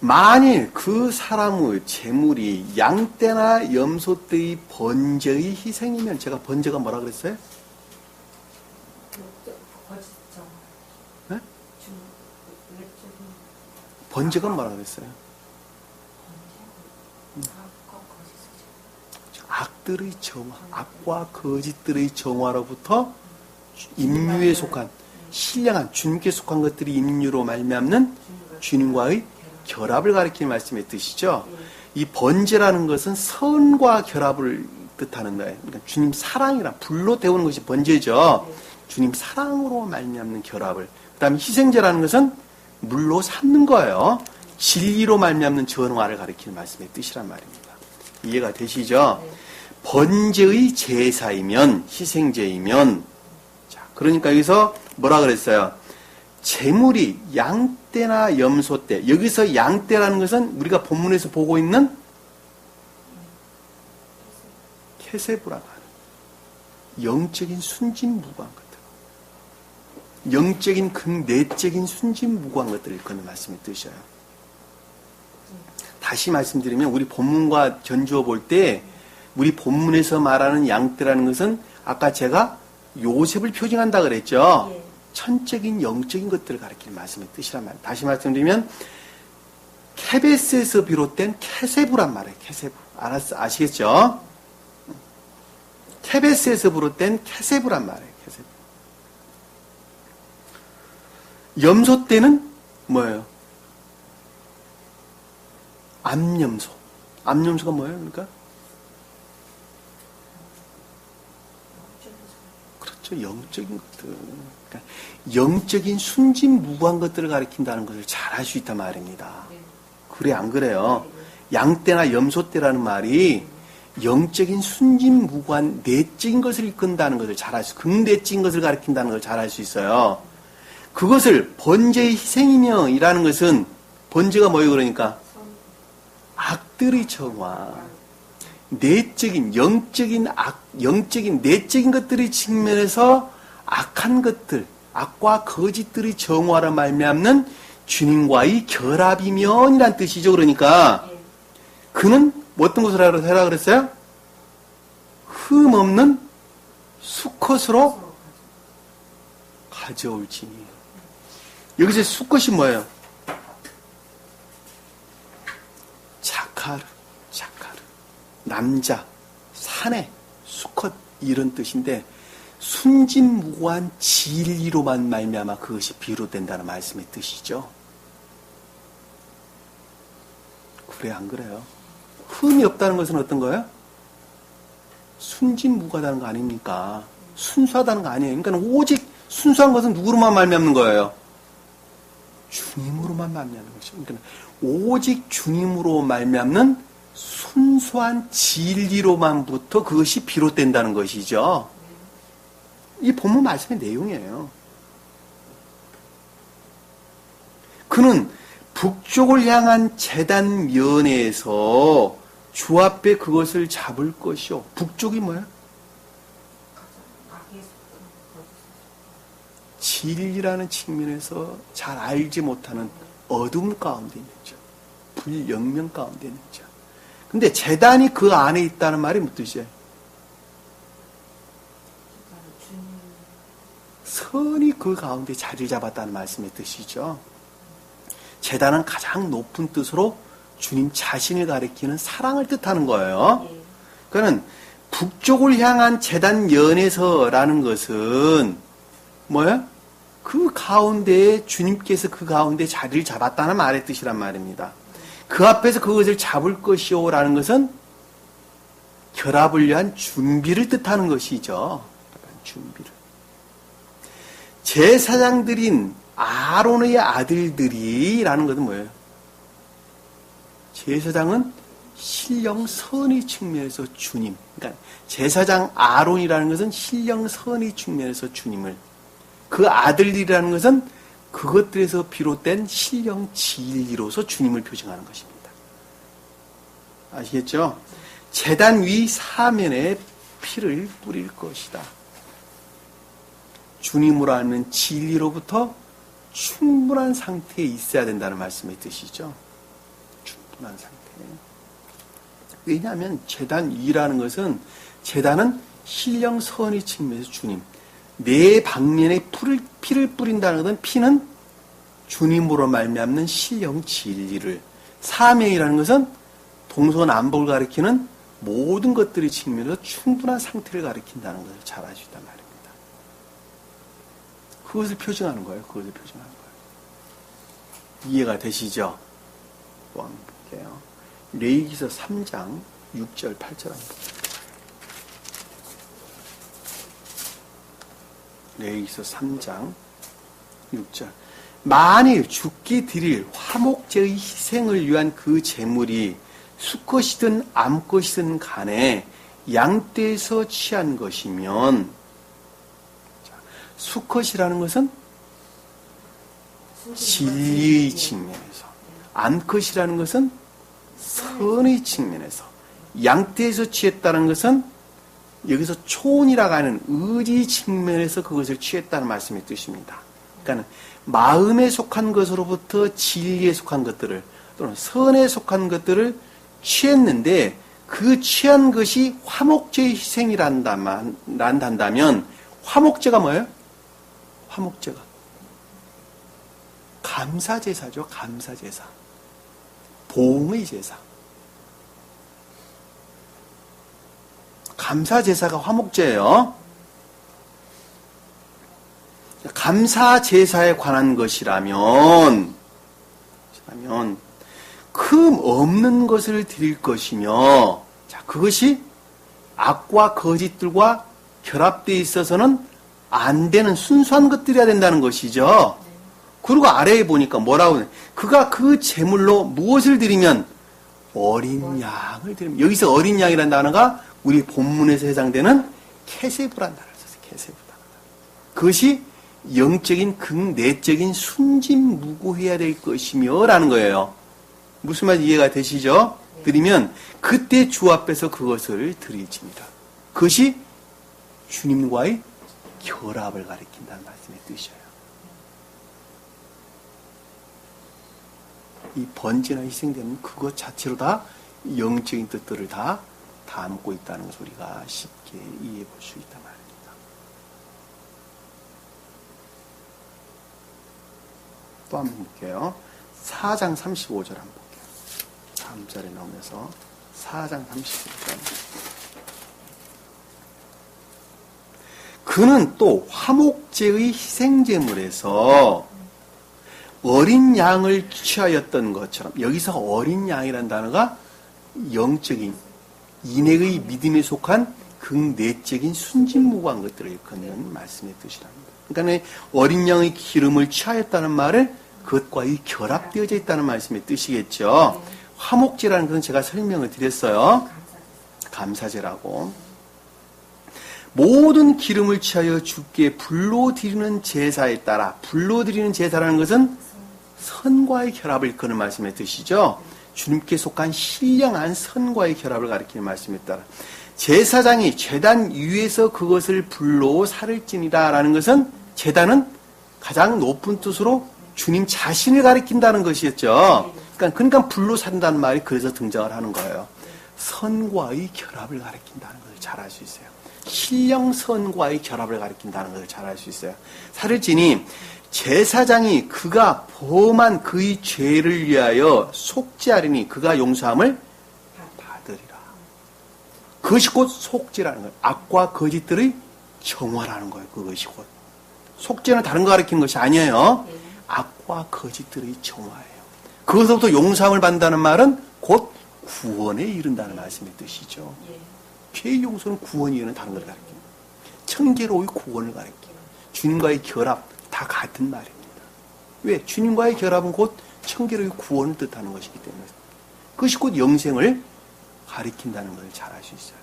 [SPEAKER 1] 만일 그 사람의 재물이 양떼나 염소떼의 번제의 희생이면, 제가 번제가 뭐라 그랬어요? 네? 번제가 뭐라 그랬어요? 악들의 정화, 악과 거짓들의 정화로부터 임류에 속한, 신령한 주님께 속한 것들이 임류로 말미암는 주님과의 결합을 가리키는 말씀의 뜻이죠. 이 번제라는 것은 선과 결합을 뜻하는 거예요. 그러니까 주님 사랑이라 불로 태우는 것이 번제죠. 주님 사랑으로 말미암는 결합을. 그다음에 희생제라는 것은 물로 삶는 거예요. 진리로 말미암는 전화를 가리키는 말씀의 뜻이란 말입니다. 이해가 되시죠? 번제의 제사이면, 희생제이면, 자, 그러니까 여기서 뭐라 그랬어요? 재물이 양떼나 염소떼. 여기서 양떼라는 것은 우리가 본문에서 보고 있는 케세부라고 하는 영적인 순진무구한 것들. 영적인 내적인 순진무구한 것들을 일컫는 말씀이 뜻이에요. 다시 말씀드리면 우리 본문과 견주어 볼 때 우리 본문에서 말하는 양떼라는 것은 아까 제가 요셉을 표징한다 그랬죠.
[SPEAKER 2] 예.
[SPEAKER 1] 천적인 영적인 것들을 가리키는 말씀의 뜻이란 말이에요. 다시 말씀드리면 케베스에서 비롯된 케세부란 말이에요. 케세부. 아시겠죠? 케베스에서 비롯된 케세부란 말이에요. 케세부. 염소 때는 뭐예요? 암염소. 암염소가 뭐예요? 그러니까 그렇죠. 영적인 것들. 그러니까 영적인 순진무구한 것들을 가리킨다는 것을 잘 알 수 있단 말입니다. 그래 안 그래요? 양떼나 염소떼라는 말이 영적인 순진무구한 내적인 것을 이끈다는 것을 잘 알 수, 극내적인 것을 가리킨다는 것을 잘 알 수 있어요. 그것을 번제의 희생이며 이라는 것은 번제가 뭐예요? 그러니까 악들의 정화, 내적인 영적인 내적인 것들의 측면에서 악한 것들, 악과 거짓들의 정화를 말미암는 주님과의 결합이면이란 뜻이죠. 그러니까 그는 어떤 것을 하라 그랬어요? 흠 없는 수컷으로 가져올지니. 여기서 수컷이 뭐예요? 자카르. 남자, 사내, 수컷 이런 뜻인데 순진무구한 진리로만 말미암아 그것이 비롯된다는 말씀의 뜻이죠. 그래 안 그래요? 흠이 없다는 것은 어떤 거예요? 순진무구하다는 거 아닙니까? 순수하다는 거 아니에요. 그러니까 오직 순수한 것은 누구로만 말미암는 거예요? 주님으로만 말미암는 것이죠. 그러니까 오직 주님으로 말미암는 순수한 진리로만부터 그것이 비롯된다는 것이죠. 이 본문 말씀의 내용이에요. 그는 북쪽을 향한 제단 면에서 주 앞에 그것을 잡을 것이요. 북쪽이 뭐야? 진리라는 측면에서 잘 알지 못하는 어둠 가운데 있는 자, 불영명 가운데 있는 자. 근데 제단이 그 안에 있다는 말이 무슨 뜻이에요? 선이 그 가운데 자리를 잡았다는 말씀의 뜻이죠. 제단은 가장 높은 뜻으로 주님 자신을 가리키는 사랑을 뜻하는 거예요. 그러니까 북쪽을 향한 제단 연에서라는 것은 뭐예요? 그 가운데에 주님께서 그 가운데 자리를 잡았다는 말의 뜻이란 말입니다. 그 앞에서 그것을 잡을 것이오라는 것은 결합을 위한 준비를 뜻하는 것이죠. 준비를. 제사장들인 아론의 아들들이라는 것은 뭐예요? 제사장은 신령선의 측면에서 주님. 그러니까 제사장 아론이라는 것은 신령선의 측면에서 주님을. 그 아들이라는 것은 그것들에서 비롯된 신령 진리로서 주님을 표징하는 것입니다. 아시겠죠? 제단 위 사면에 피를 뿌릴 것이다. 주님으로 알면 진리로부터 충분한 상태에 있어야 된다는 말씀의 뜻이죠. 충분한 상태. 왜냐하면 제단 위라는 것은 제단은 신령선의 측면에서 주님. 내 방면에 피를 뿌린다는 것은 피는 주님으로 말미암는 신령 진리를, 사명이라는 것은 동서남북을 가리키는 모든 것들의 측면에서 충분한 상태를 가리킨다는 것을 잘 알 수 있단 말입니다. 그것을 표징하는 거예요. 그것을 표징하는 거예요. 이해가 되시죠? 또 한번 볼게요. 레위기서 3장 6절 8절 한번 볼게요. 레위기서 3장 6절. 만일 죽기 드릴 화목제의 희생을 위한 그 제물이 수컷이든 암컷이든 간에 양떼에서 취한 것이면, 수컷이라는 것은 진리의 측면에서, 암컷이라는 것은 선의 측면에서, 양떼에서 취했다는 것은 여기서 초혼이라고 하는 의지 측면에서 그것을 취했다는 말씀의 뜻입니다. 그러니까 마음에 속한 것으로부터 진리에 속한 것들을 또는 선에 속한 것들을 취했는데 그 취한 것이 화목제의 희생이란다면 화목제가 뭐예요? 화목제가 감사제사죠. 감사제사. 봉의 제사. 감사제사가 화목제예요. 감사제사에 관한 것이라면 흠 없는 것을 드릴 것이며, 자, 그것이 악과 거짓들과 결합되어 있어서는 안 되는 순수한 것들이어야 된다는 것이죠. 그리고 아래에 보니까 뭐라고 해? 그가 그 제물로 무엇을 드리면 어린 양을 드리면, 여기서 어린 양이라는 단어가 우리 본문에서 해당되는 케세브라는 단어를 썼어요. 케세브다. 그것이 영적인 극내적인 순진무구해야 될 것이며 라는 거예요. 무슨 말인지 이해가 되시죠? 드리면 그때 주 앞에서 그것을 드리집니다. 그것이 주님과의 결합을 가리킨다는 말씀의 뜻이에요. 이 번제나 희생되는 그것 자체로 다 영적인 뜻들을 다 담고 있다는 것을 우리가 쉽게 이해해 볼 수 있단 말입니다. 또 한번 볼게요. 4장 35절 한번 볼게요. 다음 절에 나오면서 4장 35절. 그는 또 화목제의 희생제물에서 어린 양을 취하였던 것처럼, 여기서 어린 양이라는 단어가 영적인 인애의 믿음에 속한 극내적인 순진무구한 것들을 일컫는 말씀의 뜻이랍니다. 그러니까 어린 양의 기름을 취하였다는 말을 그것과의 결합되어져 있다는 말씀의 뜻이겠죠. 화목제라는 것은 제가 설명을 드렸어요. 감사제라고. 모든 기름을 취하여 주께 불로 드리는 제사에 따라, 불로 드리는 제사라는 것은 선과의 결합을 일컫는 말씀의 뜻이죠. 주님께 속한 신령한 선과의 결합을 가리키는 말씀에 따라 제사장이 제단 위에서 그것을 불로 살을 찌니라 라는 것은, 제단은 가장 높은 뜻으로 주님 자신을 가리킨다는 것이었죠. 그러니까 불로 산다는 말이 그래서 등장을 하는 거예요. 선과의 결합을 가리킨다는 것을 잘 알 수 있어요. 신령선과의 결합을 가리킨다는 것을 잘 알 수 있어요. 살을 찌니 제사장이 그가 범한 그의 죄를 위하여 속죄하리니 그가 용서함을 받으리라. 그것이 곧 속죄라는 거예요. 악과 거짓들의 정화라는 거예요. 그것이 곧. 속죄는 다른 거 가리키는 것이 아니에요. 악과 거짓들의 정화예요. 그것으로부터 용서함을 받는다는 말은 곧 구원에 이른다는 말씀의 뜻이죠. 죄의 용서는 구원에 이르는 다른 걸 가리킵니다. 청계로의 구원을 가리킵니다. 주님과의 결합 다 같은 말입니다. 왜? 주님과의 결합은 곧 청계로의 구원을 뜻하는 것이기 때문에 그것이 곧 영생을 가리킨다는 것을 잘 알 수 있어요.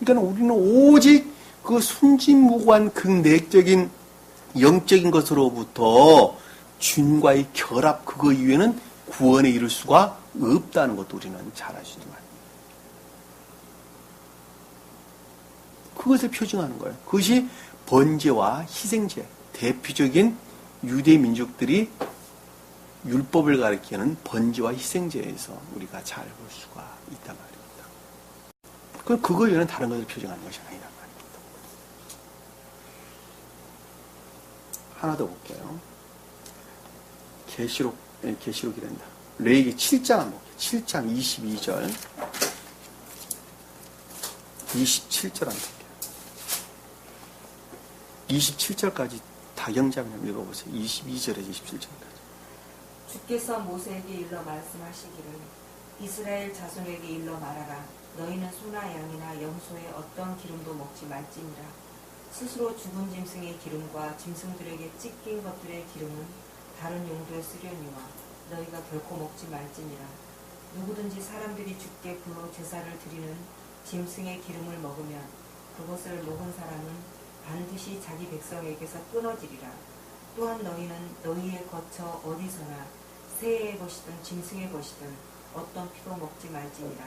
[SPEAKER 1] 그러니까 우리는 오직 그 순진무구한 극내적인 영적인 것으로부터 주님과의 결합, 그거 이외에는 구원에 이를 수가 없다는 것도 우리는 잘 알 수 있는 말입니다. 그것을 표징하는 거예요. 그것이 번제와 희생제, 대표적인 유대 민족들이 율법을 가리키는 번제와 희생제에서 우리가 잘 볼 수가 있단 말입니다. 그럼 그거 외에는 다른 것을 표징하는 것이 아니란 말입니다. 하나 더 볼게요. 계시록이란다. 레위기 7장 한번 볼게요. 7장 22절. 27절 한번 볼게요. 27절까지 다경자면 읽어보세요. 22절에 27절까지.
[SPEAKER 3] 주께서 모세에게 일러 말씀하시기를 이스라엘 자손에게 일러 말하라. 너희는 소나 양이나 염소의 어떤 기름도 먹지 말지니라. 스스로 죽은 짐승의 기름과 짐승들에게 찢긴 것들의 기름은 다른 용도에 쓰려니와 너희가 결코 먹지 말지니라. 누구든지 사람들이 주께 불로 제사를 드리는 짐승의 기름을 먹으면 그것을 먹은 사람은 반드시 자기 백성에게서 끊어지리라. 또한 너희는 너희의 거처 어디서나 새의 것이든 짐승의 것이든 어떤 피도 먹지 말지니라.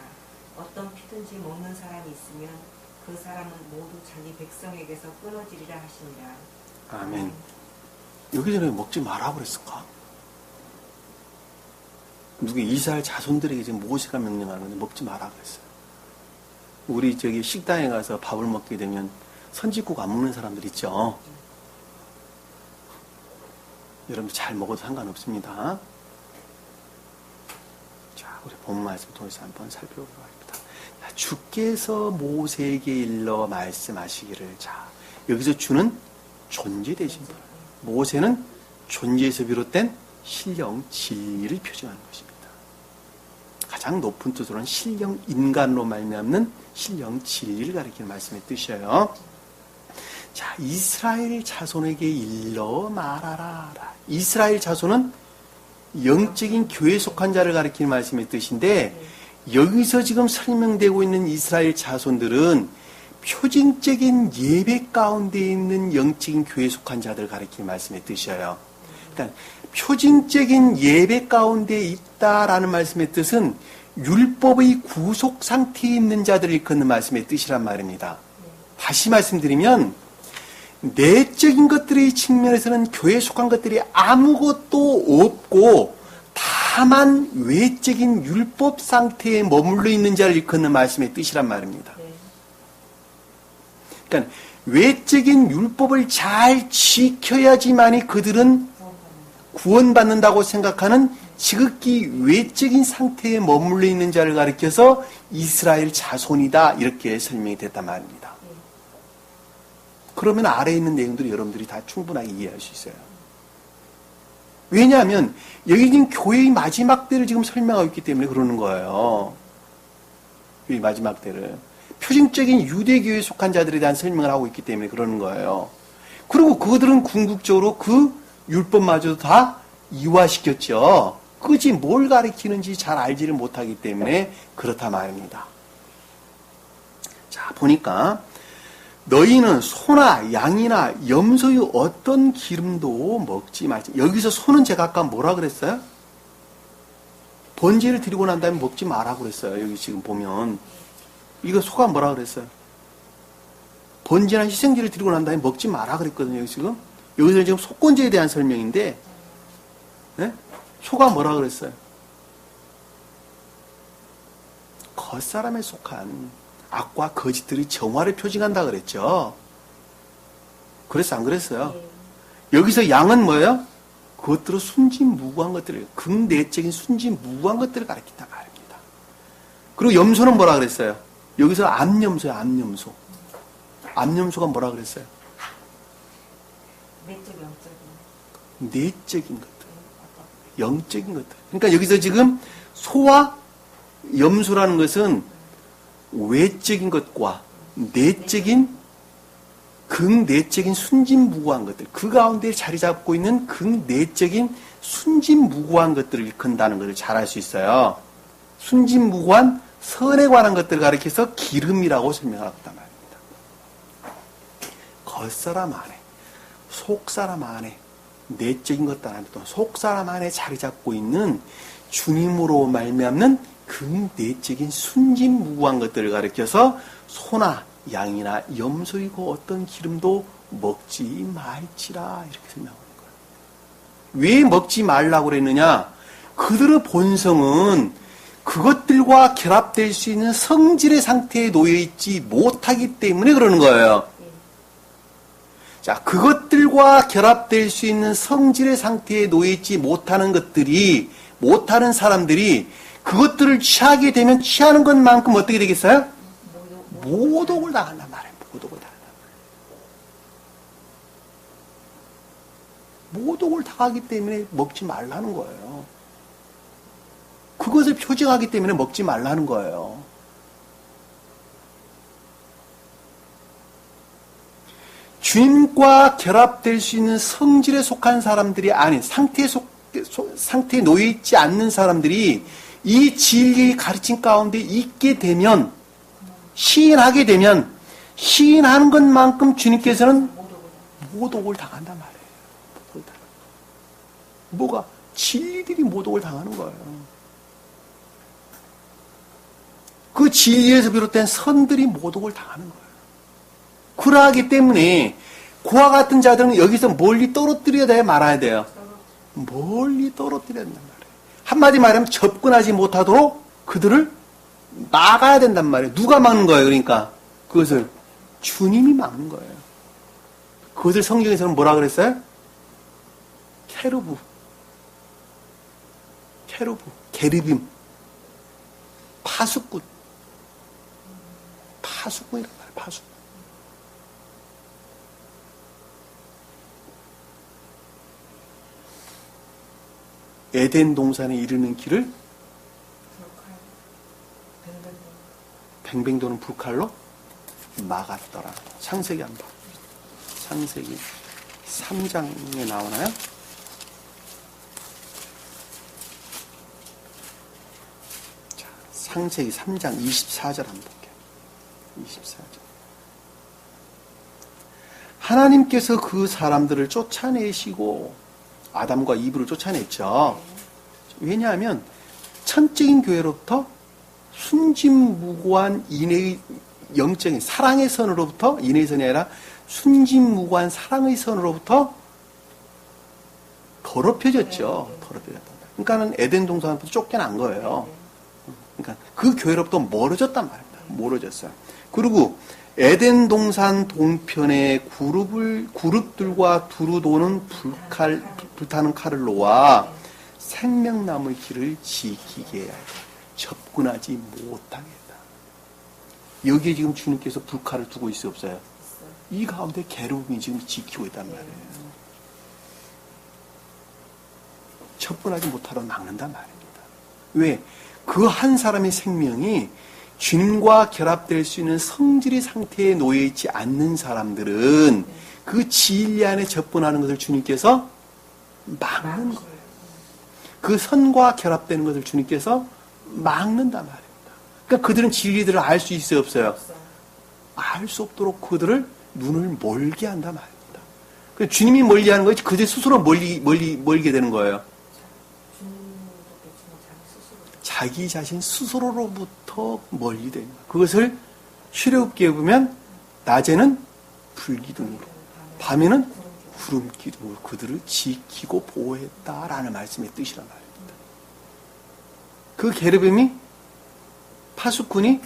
[SPEAKER 3] 어떤 피든지 먹는 사람이 있으면 그 사람은 모두 자기 백성에게서 끊어지리라 하시니라.
[SPEAKER 1] 아멘. 여기 전에 먹지 마라 그랬을까? 누구 이스라엘 자손들에게 지금 모세가 명령하는 건데 먹지 마라 그랬어요. 우리 저기 식당에 가서 밥을 먹게 되면 선지국 안 먹는 사람들 있죠. 여러분들 잘 먹어도 상관없습니다. 자, 우리 본 말씀 통해서 한번 살펴보도록 하겠습니다. 자, 주께서 모세에게 일러 말씀하시기를. 자, 여기서 주는 존재 대신 분. 모세는 존재에서 비롯된 신령 진리를 표정하는 것입니다. 가장 높은 뜻으로는 신령 인간으로 말미암는 신령 진리를 가리키는 말씀의 뜻이에요. 자, 이스라엘 자손에게 일러 말하라. 이스라엘 자손은 영적인 교회에 속한 자를 가리키는 말씀의 뜻인데, 여기서 지금 설명되고 있는 이스라엘 자손들은 표징적인 예배 가운데 있는 영적인 교회에 속한 자들을 가리키는 말씀의 뜻이에요. 그러니까 표징적인 예배 가운데 있다라는 말씀의 뜻은 율법의 구속 상태에 있는 자들을 일컫는 말씀의 뜻이란 말입니다. 다시 말씀드리면 내적인 것들의 측면에서는 교회에 속한 것들이 아무것도 없고 다만 외적인 율법 상태에 머물러 있는 자를 일컫는 말씀의 뜻이란 말입니다. 그러니까 외적인 율법을 잘 지켜야지만이 그들은 구원받는다고 생각하는 지극히 외적인 상태에 머물러 있는 자를 가리켜서 이스라엘 자손이다 이렇게 설명이 됐단 말입니다. 그러면 아래에 있는 내용들이 여러분들이 다 충분하게 이해할 수 있어요. 왜냐하면 여기 지금 교회의 마지막 때를 지금 설명하고 있기 때문에 그러는 거예요. 이 마지막 때를. 표징적인 유대교회에 속한 자들에 대한 설명을 하고 있기 때문에 그러는 거예요. 그리고 그들은 궁극적으로 그 율법마저도 다 이화시켰죠. 그것이 뭘 가리키는지 잘 알지를 못하기 때문에 그렇다 말입니다. 자, 보니까 너희는 소나 양이나 염소의 어떤 기름도 먹지 말지. 여기서 소는 제가 아까 뭐라 그랬어요? 번제를 드리고 난 다음에 먹지 마라 그랬어요. 여기 지금 보면 이거 소가 뭐라 그랬어요? 번제나 희생제를 드리고 난 다음에 먹지 마라 그랬거든요. 여기 지금 여기서 지금 속건제에 대한 설명인데, 네? 소가 뭐라 그랬어요? 겉사람에 속한 악과 거짓들이 정화를 표징한다 그랬죠. 그랬어 안 그랬어요? 여기서 양은 뭐예요? 그것들은 순진무구한 것들을, 극내적인 순진무구한 것들을 가리킨다 말입니다. 그리고 염소는 뭐라 그랬어요? 여기서 암염소예요. 암염소. 암염소가 뭐라 그랬어요? 내적인 것들. 영적인 것들. 그러니까 여기서 지금 소와 염소라는 것은 외적인 것과 내적인, 극내적인 순진무구한 것들, 그 가운데 자리 잡고 있는 극내적인 순진무구한 것들을 일컫는다는 것을 잘 알 수 있어요. 순진무구한 선에 관한 것들을 가리켜서 기름이라고 설명하고 있단 말입니다. 겉사람 안에, 속사람 안에, 내적인 것들 안에, 또 속사람 안에 자리 잡고 있는 주님으로 말미암는 극내적인 순진무구한 것들을 가리켜서 소나 양이나 염소이고 어떤 기름도 먹지 말지라 이렇게 설명하는 거예요. 왜 먹지 말라고 그랬느냐? 그들의 본성은 그것들과 결합될 수 있는 성질의 상태에 놓여있지 못하기 때문에 그러는 거예요. 자, 그것들과 결합될 수 있는 성질의 상태에 놓여있지 못하는 사람들이 그것들을 취하게 되면 취하는 것만큼 어떻게 되겠어요? 모독을 당한단 말이에요. 모독을 당한단 말이에요. 모독을 당하기 때문에 먹지 말라는 거예요. 그것을 표징하기 때문에 먹지 말라는 거예요. 주님과 결합될 수 있는 성질에 속한 사람들이 아닌 상태에 놓여있지 않는 사람들이 이 진리의 가르침 가운데 있게 되면, 시인하게 되면 시인하는 것만큼 주님께서는 모독을 당한단 말이에요. 모독을 당한다. 뭐가? 진리들이 모독을 당하는 거예요. 그 진리에서 비롯된 선들이 모독을 당하는 거예요. 그러하기 때문에 그와 같은 자들은 여기서 멀리 떨어뜨려야 돼, 말아야 돼요. 멀리 떨어뜨려야 된단 말이에요. 한마디 말하면 접근하지 못하도록 그들을 막아야 된단 말이에요. 누가 막는 거예요? 그러니까 그것을 주님이 막는 거예요. 그것을 성경에서는 뭐라 그랬어요? 케루브, 게르빔, 파수꾼, 파수꾼이란 말이에요. 파수꾼. 에덴 동산에 이르는 길을 뱅뱅 도는 불칼로 막았더라. 창세기 한번. 창세기 3장에 나오나요? 자, 창세기 3장 24절 한번 볼게요. 24절. 하나님께서 그 사람들을 쫓아내시고 아담과 이브를 쫓아냈죠. 왜냐하면 천적인 교회로부터 순진무구한 인애의 영적인 사랑의 선으로부터, 인애의 선이 아니라 순진무구한 사랑의 선으로부터 더럽혀졌죠. 더럽혀졌다. 그러니까는 에덴 동산부터 쫓겨난 거예요. 그러니까 그 교회로부터 멀어졌단 말입니다. 멀어졌어요. 그리고 에덴 동산 동편에 그룹들과 두루 도는 불타는 칼을 놓아 생명나무의 길을 지키게 해야 돼. 접근하지 못하게 했다. 여기에 지금 주님께서 불칼을 두고 있어요, 없어요? 이 가운데 게르빔이 지금 지키고 있단 말이에요. 접근하지 못하도록 막는단 말입니다. 왜? 그 한 사람의 생명이 주님과 결합될 수 있는 성질의 상태에 놓여있지 않는 사람들은 그 진리 안에 접근하는 것을 주님께서 막는 거예요. 그 선과 결합되는 것을 주님께서 막는단 말입니다. 그러니까 그들은 진리들을 알 수 있어요, 없어요? 알 수 없도록 그들을 눈을 멀게 한단 말입니다. 그러니까 주님이 멀리 하는 거지 그들 스스로 멀게 되는 거예요. 자기 자신 스스로로부터 멀리 되는 거예요. 그것을 출애굽기에 보면 낮에는 불기둥으로, 밤에는 구름기둥으로 그들을 지키고 보호했다라는 말씀의 뜻이란 말입니다. 그 게르빔이 파수꾼이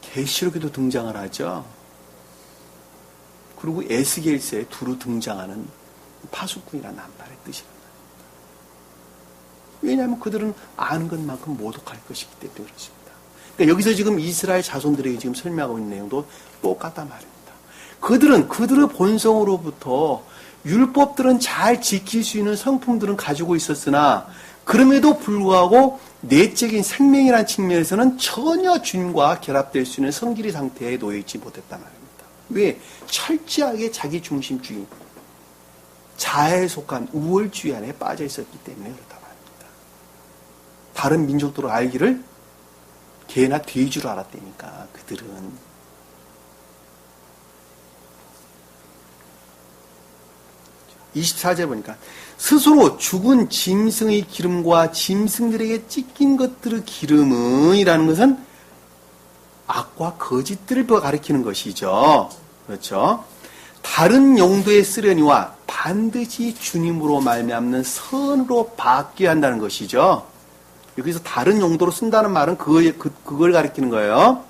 [SPEAKER 1] 계시록에도 등장을 하죠. 그리고 에스겔서에 두루 등장하는 파수꾼이라는 말의 뜻이란 말입니다. 왜냐하면 그들은 아는 것만큼 모독할 것이기 때문에 그렇습니다. 그러니까 여기서 지금 이스라엘 자손들에게 지금 설명하고 있는 내용도 똑같단 말입니다. 그들의 본성으로부터 율법들은 잘 지킬 수 있는 성품들은 가지고 있었으나 그럼에도 불구하고 내적인 생명이라는 측면에서는 전혀 주님과 결합될 수 있는 성질의 상태에 놓여있지 못했단 말입니다. 왜? 철저하게 자기 중심주의, 자아에 속한 우월주의 안에 빠져 있었기 때문에 그렇단 말입니다. 다른 민족들을 알기를 개나 돼지로 알았다니까 그들은. 24절 보니까 스스로 죽은 짐승의 기름과 짐승들에게 찢긴 것들의 기름은 이라는 것은 악과 거짓들을 가리키는 것이죠. 그렇죠? 다른 용도에 쓰려니와 반드시 주님으로 말미암는 선으로 바뀌어야 한다는 것이죠. 여기서 다른 용도로 쓴다는 말은 그걸 가리키는 거예요.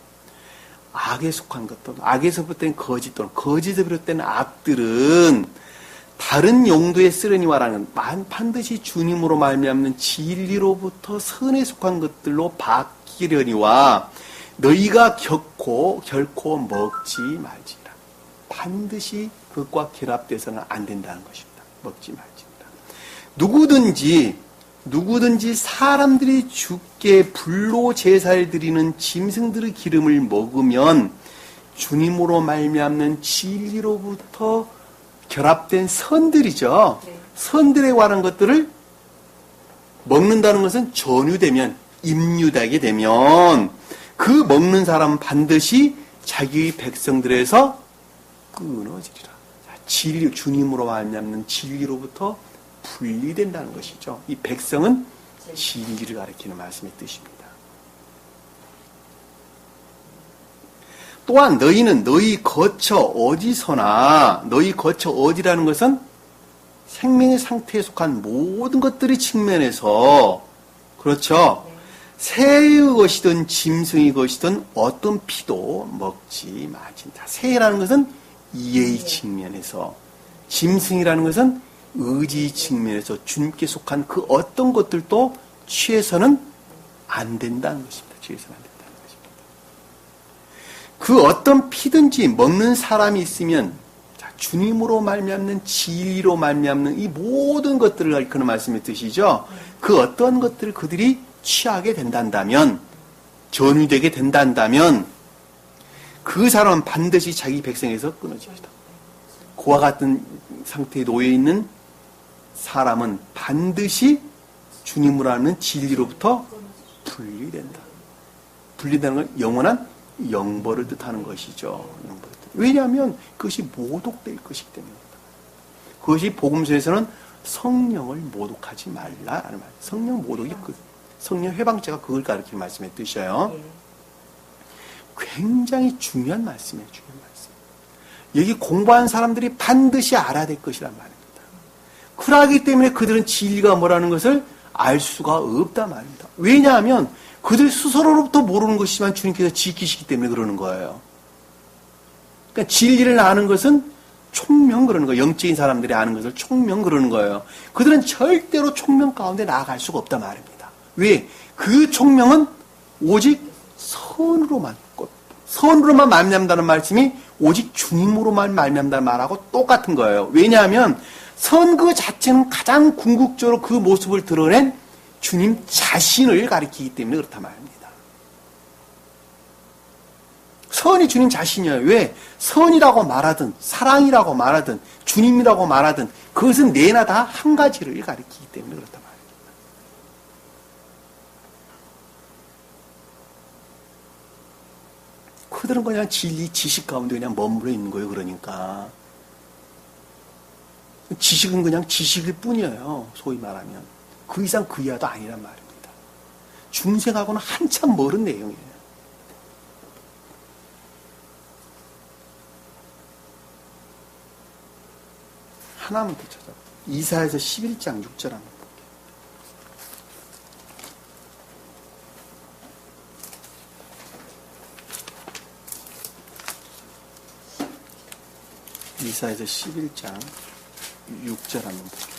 [SPEAKER 1] 악에 속한 것들, 악에서 비롯된 거짓 또는 거짓에서 비롯된 악들은 다른 용도에 쓰려니와라는 반드시 주님으로 말미암는 진리로부터 선에 속한 것들로 바뀌려니와 너희가 결코 먹지 말지라. 반드시 그것과 결합돼서는 안 된다는 것입니다. 먹지 말지라. 누구든지 사람들이 주께 불로 제사를 드리는 짐승들의 기름을 먹으면 주님으로 말미암는 진리로부터 결합된 선들이죠. 선들에 관한 것들을 먹는다는 것은 전유되면, 임유되게 되면 그 먹는 사람은 반드시 자기의 백성들에서 끊어지리라. 진리, 주님으로 말미암는 진리로부터 분리된다는 것이죠. 이 백성은 진리를 가리키는 말씀의 뜻입니다. 또한 너희는 너희 거처 어디서나, 너희 거처 어디라는 것은 생명의 상태에 속한 모든 것들의 측면에서, 그렇죠? 새의 것이든 짐승의 것이든 어떤 피도 먹지 마진다. 새라는 것은 이해의 측면에서, 짐승이라는 것은 의지의 측면에서 주님께 속한 그 어떤 것들도 취해서는 안 된다는 것입니다. 취해서는 안 된다는 것입니다. 그 어떤 피든지 먹는 사람이 있으면 주님으로 말미암는 진리로 말미암는 이 모든 것들을 가리키는 말씀의 뜻이죠. 그 어떤 것들을 그들이 취하게 된다면, 전유되게 된다면 그 사람은 반드시 자기 백성에서 끊어집니다. 그와 같은 상태에 놓여 있는 사람은 반드시 주님으로 하는 진리로부터 분리된다. 분리되는 건 영원한 영벌을 뜻하는 것이죠. 왜냐하면 그것이 모독될 것이기 때문입니다. 그것이 복음서에서는 성령을 모독하지 말라라는 말. 성령 모독이 성령 회방죄가 그걸 가리키는 말씀의 뜻이에요. 굉장히 중요한 말씀이에요. 중요한 말씀. 여기 공부한 사람들이 반드시 알아야 될 것이란 말입니다. 그러기 때문에 그들은 진리가 뭐라는 것을 알 수가 없단 말입니다. 왜냐하면 그들 스스로로부터 모르는 것이지만 주님께서 지키시기 때문에 그러는 거예요. 그러니까 진리를 아는 것은 총명 그러는 거예요. 영적인 사람들이 아는 것을 총명 그러는 거예요. 그들은 절대로 총명 가운데 나아갈 수가 없단 말입니다. 왜? 그 총명은 오직 선으로만 말미암다는 말씀이 오직 주님으로만 말미암다는 말하고 똑같은 거예요. 왜냐하면 선 그 자체는 가장 궁극적으로 그 모습을 드러낸 주님 자신을 가리키기 때문에 그렇단 말입니다. 선이 주님 자신이에요. 왜? 선이라고 말하든 사랑이라고 말하든 주님이라고 말하든 그것은 내나 다 한 가지를 가리키기 때문에 그렇단 말입니다. 그들은 그냥 진리, 지식 가운데 그냥 머물러 있는 거예요. 그러니까 지식은 그냥 지식일 뿐이에요. 소위 말하면 그 이상 그 이하도 아니란 말입니다. 중생하고는 한참 멀은 내용이에요. 하나만 더 찾아봐. 이사야서 11장 6절 한번 볼게요. 이사야서 11장 6절 한번 볼게요.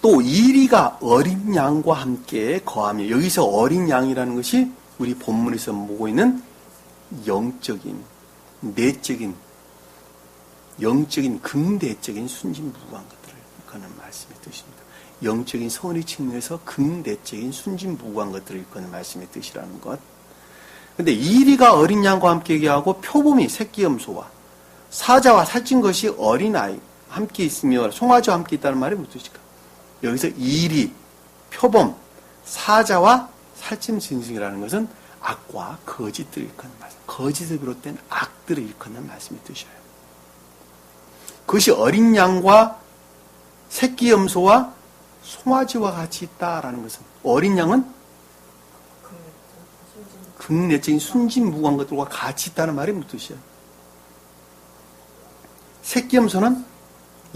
[SPEAKER 1] 또 이리가 어린 양과 함께 거하며, 여기서 어린 양이라는 것이 우리 본문에서 보고 있는 영적인, 내적인, 영적인, 극내적인 순진무구한 것들을 일컫는 말씀의 뜻입니다. 영적인 선의 측면에서 극내적인 순진무구한 것들을 일컫는 말씀의 뜻이라는 것. 근데 이리가 어린 양과 함께 얘기하고 표범이 새끼 염소와 사자와 살찐 것이 어린아이 함께 있으며 송아지와 함께 있다는 말이 무슨 뜻일까? 여기서 이리, 표범, 사자와 살찐 짐승이라는 것은 악과 거짓들을 일컫는 말씀, 거짓을 비롯된 악들을 일컫는 말씀의 뜻이에요. 그것이 어린 양과 새끼 염소와 송아지와 같이 있다라는 것은, 어린 양은 극내적인 순진무구한 것들과 같이 있다는 말이 무슨 뜻이에요? 새끼 염소는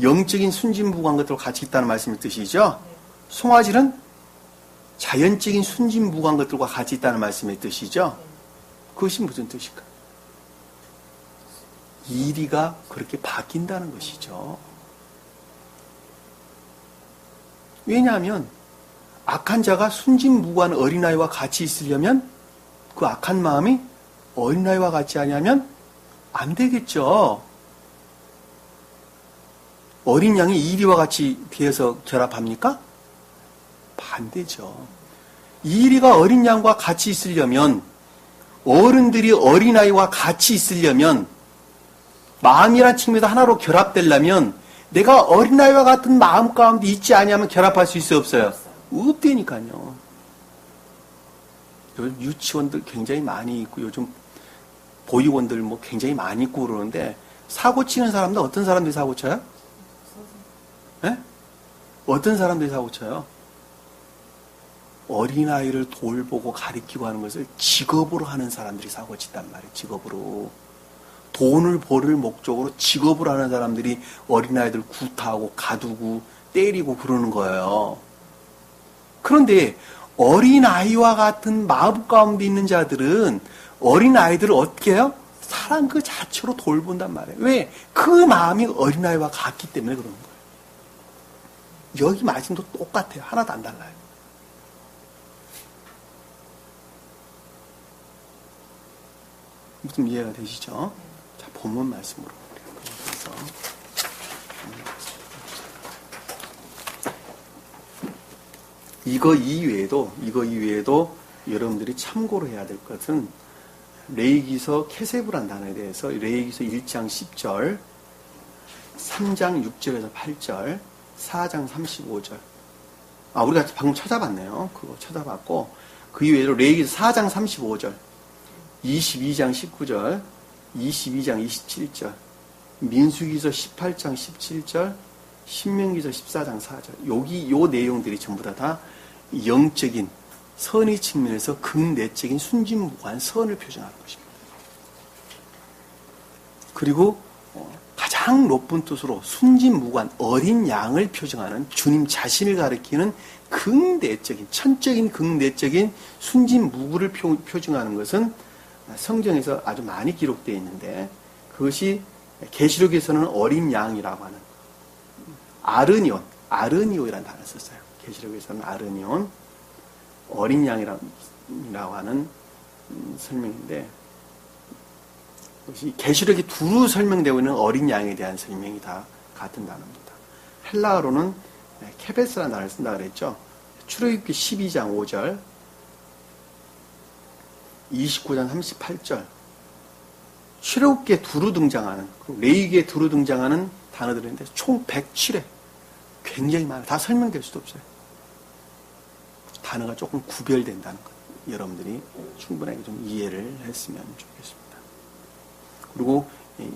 [SPEAKER 1] 영적인 순진무구한 것들과 같이 있다는 말씀의 뜻이죠. 송아지는 자연적인 순진무구한 것들과 같이 있다는 말씀의 뜻이죠. 그것이 무슨 뜻일까? 이리가 그렇게 바뀐다는 것이죠. 왜냐하면 악한 자가 순진무구한 어린아이와 같이 있으려면 그 악한 마음이 어린아이와 같지 아니하면 안 되겠죠. 어린 양이 이리와 같이 되어서 결합합니까? 반대죠. 이리가 어린 양과 같이 있으려면, 어른들이 어린아이와 같이 있으려면, 마음이란 측면에서 하나로 결합되려면 내가 어린아이와 같은 마음 가운데 있지 아니하면 결합할 수 있어요, 없어요? 없다니까요. 요즘 유치원들 굉장히 많이 있고 요즘 보육원들 뭐 굉장히 많이 있고 그러는데 사고 치는 사람들 어떤 사람들이 사고 쳐요? 어떤 사람들이 사고 쳐요? 어린아이를 돌보고 가리키고 하는 것을 직업으로 하는 사람들이 사고 친단 말이에요. 직업으로. 돈을 벌을 목적으로 직업으로 하는 사람들이 어린아이들 구타하고 가두고 때리고 그러는 거예요. 그런데 어린아이와 같은 마음 가운데 있는 자들은 어린아이들을 어떻게 해요? 사랑 그 자체로 돌본단 말이에요. 왜? 그 마음이 어린아이와 같기 때문에 그러는 거예요. 여기 말씀도 똑같아요. 하나도 안 달라요. 무슨 이해가 되시죠? 자, 본문 말씀으로 우리가 그래서 이거 이외에도 여러분들이 참고로 해야 될 것은 레위기서 케세브란 단어에 대해서 레위기서 1장 10절, 3장 6절에서 8절, 4장 35절. 우리가 방금 찾아봤네요. 그거 찾아봤고, 그 이외에도 레위기서 4장 35절, 22장 19절, 22장 27절, 민수기서 18장 17절, 신명기서 14장 4절. 요 내용들이 전부 다 영적인 선의 측면에서 극내적인 순진무구한 선을 표정하는 것입니다. 그리고 가장 높은 뜻으로 순진무구한 어린 양을 표정하는 주님 자신을 가리키는 극내적인, 천적인 극내적인 순진무구를 표정하는 것은 성경에서 아주 많이 기록되어 있는데, 그것이 계시록에서는 어린 양이라고 하는 아르니온이라는 단어를 썼어요. 계시록에서는 아르니온, 어린 양이라고 하는 설명인데, 그것이 계시록에 두루 설명되고 있는 어린 양에 대한 설명이 다 같은 단어입니다. 헬라어로는 케베스라는 단어를 쓴다고 그랬죠. 출애굽기 12장 5절, 29장 38절, 출애굽기에 두루 등장하는, 레위기에 두루 등장하는 단어들인데 총 107회, 굉장히 많아요. 다 설명될 수도 없어요. 단어가 조금 구별된다는 것, 여러분들이 충분하게 좀 이해를 했으면 좋겠습니다. 그리고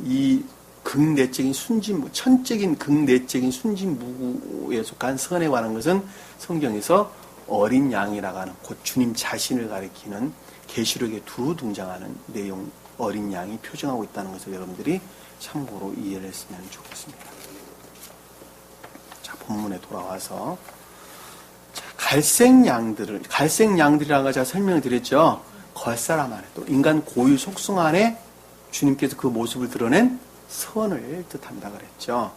[SPEAKER 1] 이 극내적인 순진무, 천적인 극내적인 순진무구에 속한 선에 관한 것은 성경에서 어린 양이라고 하는 곧 주님 자신을 가리키는 계시록에 두루 등장하는 내용, 어린 양이 표정하고 있다는 것을 여러분들이 참고로 이해를 했으면 좋겠습니다. 자, 본문에 돌아와서, 자, 갈색 양들이라는 걸 제가 설명을 드렸죠. 겉사람 안에, 또 인간 고유 속성 안에 주님께서 그 모습을 드러낸 선을 뜻한다 그랬죠.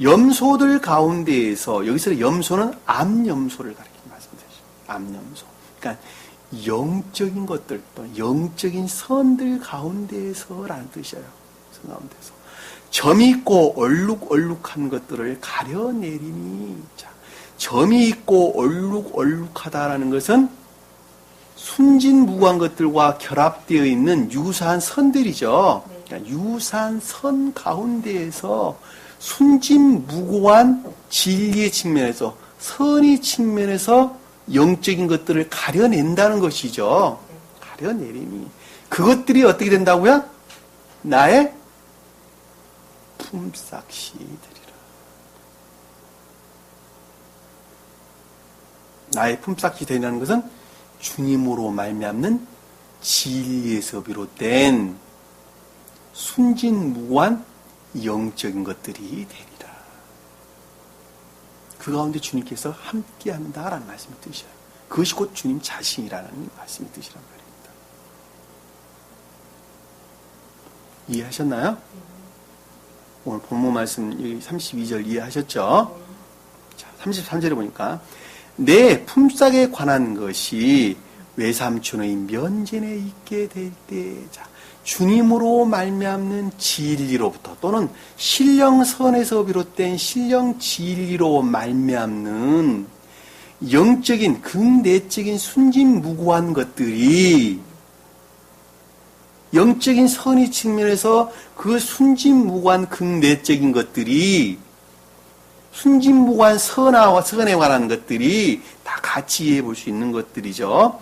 [SPEAKER 1] 염소들 가운데에서, 여기서 염소는 암염소를 가리키는 말씀이죠. 암염소. 그러니까 영적인 것들, 또 영적인 선들 가운데에서라는 뜻이에요. 선 가운데서. 점이 있고 얼룩얼룩한 것들을 가려내리니, 자, 점이 있고 얼룩얼룩하다라는 것은 순진무구한 것들과 결합되어 있는 유사한 선들이죠. 그러니까 유사한 선 가운데에서 순진무구한 진리의 측면에서, 선의 측면에서 영적인 것들을 가려낸다는 것이죠. 가려내림이. 그것들이 어떻게 된다고요? 나의 품삯이 되리라. 나의 품삯이 되리라는 것은 주님으로 말미암는 진리에서 비롯된 순진무구한 영적인 것들이 되리라. 그 가운데 주님께서 함께한다라는 말씀의 뜻이에요. 그것이 곧 주님 자신이라는 말씀의 뜻이란 말입니다. 이해하셨나요? 오늘 본문 말씀 32절 이해하셨죠? 자, 33절에 보니까 내 품삯에 관한 것이 외삼촌의 면전에 있게 될 때, 자, 주님으로 말미암는 진리로부터, 또는 신령선에서 비롯된 신령 진리로 말미암는 영적인 극내적인 순진무구한 것들이, 영적인 선의 측면에서 그 순진무구한 극내적인 것들이, 순진무구한 선에 관한 것들이 다 같이 이해해 볼 수 있는 것들이죠.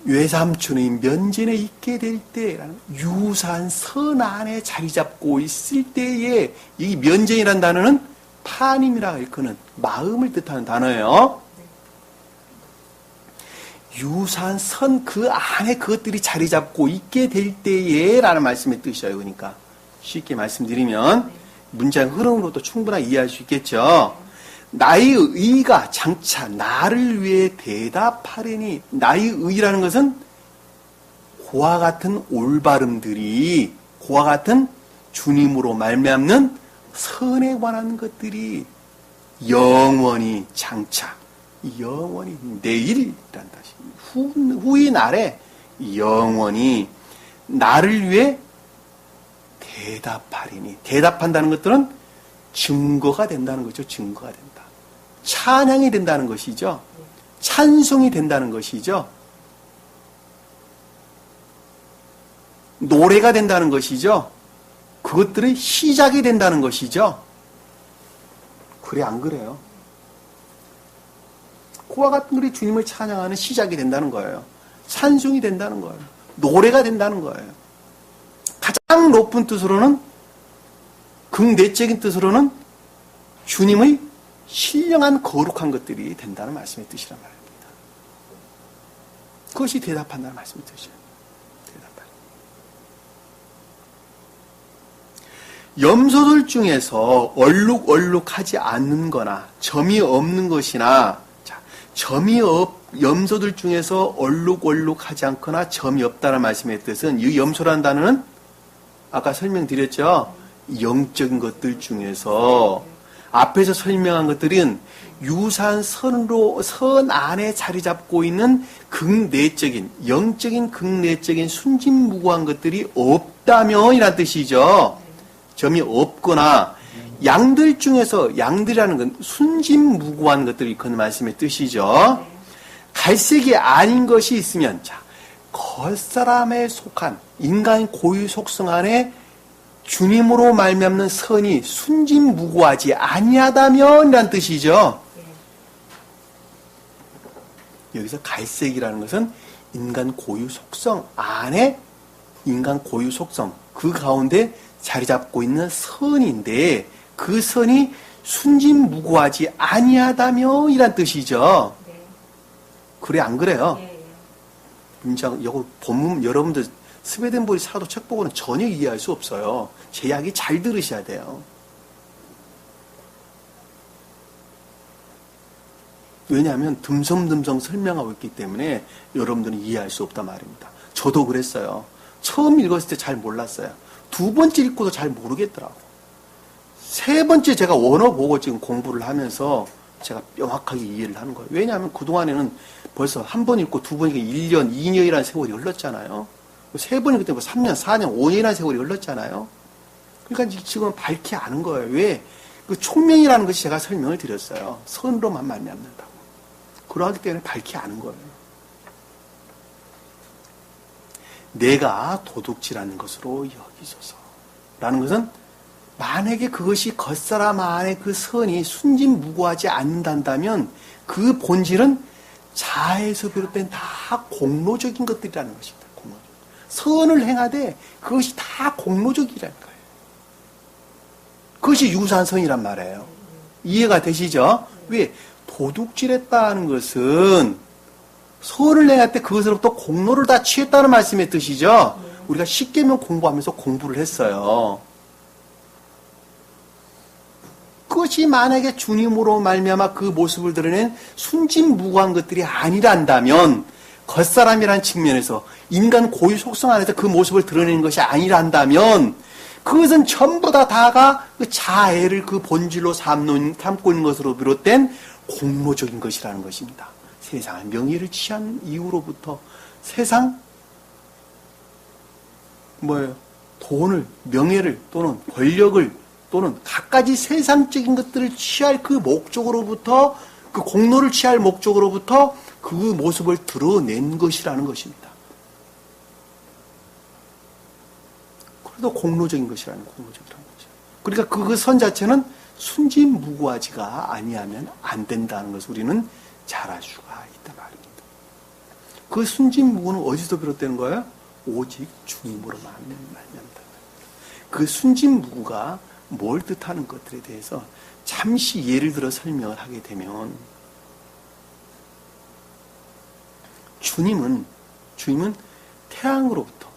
[SPEAKER 1] 외삼촌의 면전에 있게 될 때라는 유사한 선 안에 자리 잡고 있을 때에, 이 면전이라는 단어는 파님이라 일컫는 마음을 뜻하는 단어예요. 유사한 선 그 안에 그것들이 자리 잡고 있게 될 때에 라는 말씀의 뜻이에요. 그러니까 쉽게 말씀드리면 문장 흐름으로도 충분하게 이해할 수 있겠죠. 나의 의가 장차 나를 위해 대답하리니, 나의 의라는 것은 그와 같은 올바름들이, 그와 같은 주님으로 말미암는 선에 관한 것들이 영원히 장차, 영원히 내일이란 뜻이, 후의 날에 영원히 나를 위해 대답하리니, 대답한다는 것들은 증거가 된다는 거죠. 증거가 된다. 찬양이 된다는 것이죠. 찬송이 된다는 것이죠. 노래가 된다는 것이죠. 그것들의 시작이 된다는 것이죠. 그래, 안 그래요? 그와 같은 글이 주님을 찬양하는 시작이 된다는 거예요. 찬송이 된다는 거예요. 노래가 된다는 거예요. 가장 높은 뜻으로는, 극내적인 뜻으로는 주님의 신령한 거룩한 것들이 된다는 말씀의 뜻이란 말입니다. 그것이 대답한다는 말씀의 뜻이에요. 염소들 중에서 얼룩얼룩하지 않는 거나 점이 없는 것이나, 자, 염소들 중에서 얼룩얼룩하지 않거나 점이 없다는 말씀의 뜻은, 이 염소라는 단어는 아까 설명드렸죠. 영적인 것들 중에서 앞에서 설명한 것들은 유사한 선 안에 자리 잡고 있는 극내적인, 영적인 극내적인 순진무구한 것들이 없다면이란 뜻이죠. 점이 없거나, 양들 중에서, 양들이라는 건 순진무구한 것들이 그 말씀의 뜻이죠. 갈색이 아닌 것이 있으면, 자, 겉사람에 속한 인간 고유 속성 안에 주님으로 말미암는 선이 순진무구하지 아니하다면 이란 뜻이죠. 여기서 갈색이라는 것은 인간 고유 속성 안에, 인간 고유 속성, 그 가운데 자리 잡고 있는 선인데, 그 선이 순진무구하지 아니하다면 이란 뜻이죠. 그래, 안 그래요? 문장, 이거 본문, 여러분들 스웨덴보리 사도 책 보고는 전혀 이해할 수 없어요. 제 이야기 잘 들으셔야 돼요. 왜냐하면 듬성듬성 설명하고 있기 때문에 여러분들은 이해할 수 없단 말입니다. 저도 그랬어요. 처음 읽었을 때 잘 몰랐어요. 두 번째 읽고도 잘 모르겠더라고. 세 번째 제가 원어 보고 지금 공부를 하면서 제가 명확하게 이해를 하는 거예요. 왜냐하면 그동안에는 벌써 한 번 읽고 두 번 읽고 1년, 2년이라는 세월이 흘렀잖아요. 세 번 읽을 때 3년, 4년, 5년이라는 세월이 흘렀잖아요. 그러니까 지금은 밝히 아는 거예요. 왜? 그 총명이라는 것이 제가 설명을 드렸어요. 선으로만 말미암는다고. 그러하기 때문에 밝히 아는 거예요. 내가 도둑질하는 것으로 여기소서. 라는 것은 만약에 그것이 겉사람 안에 그 선이 순진무구하지 않는다면 그 본질은 자아에서 비롯된 다 공로적인 것들이라는 것입니다. 공로적. 선을 행하되 그것이 다 공로적이라는 거예요. 그것이 유사한 선이란 말이에요. 이해가 되시죠? 왜? 도둑질했다는 것은 선을 행할 때 그것으로부터 공로를 다 취했다는 말씀의 뜻이죠. 우리가 십계명 공부하면서 공부를 했어요. 그것이 만약에 주님으로 말미암아 그 모습을 드러낸 순진무구한 것들이 아니란다면, 겉사람이라는 측면에서 인간 고유 속성 안에서 그 모습을 드러내는 것이 아니란다면, 그것은 전부 다가 그 자애를 그 본질로 삼고 있는 것으로 비롯된 공로적인 것이라는 것입니다. 세상의 명예를 취한 이후로부터 세상 돈을, 명예를 또는 권력을 또는 갖가지 세상적인 것들을 취할 그 목적으로부터, 그 공로를 취할 목적으로부터 그 모습을 드러낸 것이라는 것입니다. 그래도 공로적인 것이라는 공로적이라는 거죠. 그러니까 그 선 자체는 순진무구하지가 아니하면 안 된다는 것을 우리는 잘 알 수가 있단 말입니다. 그 순진무구는 어디서 비롯되는 거예요? 오직 주님으로만 말미암다. 그 순진무구가 뭘 뜻하는 것들에 대해서 잠시 예를 들어 설명을 하게 되면 주님은 태양으로부터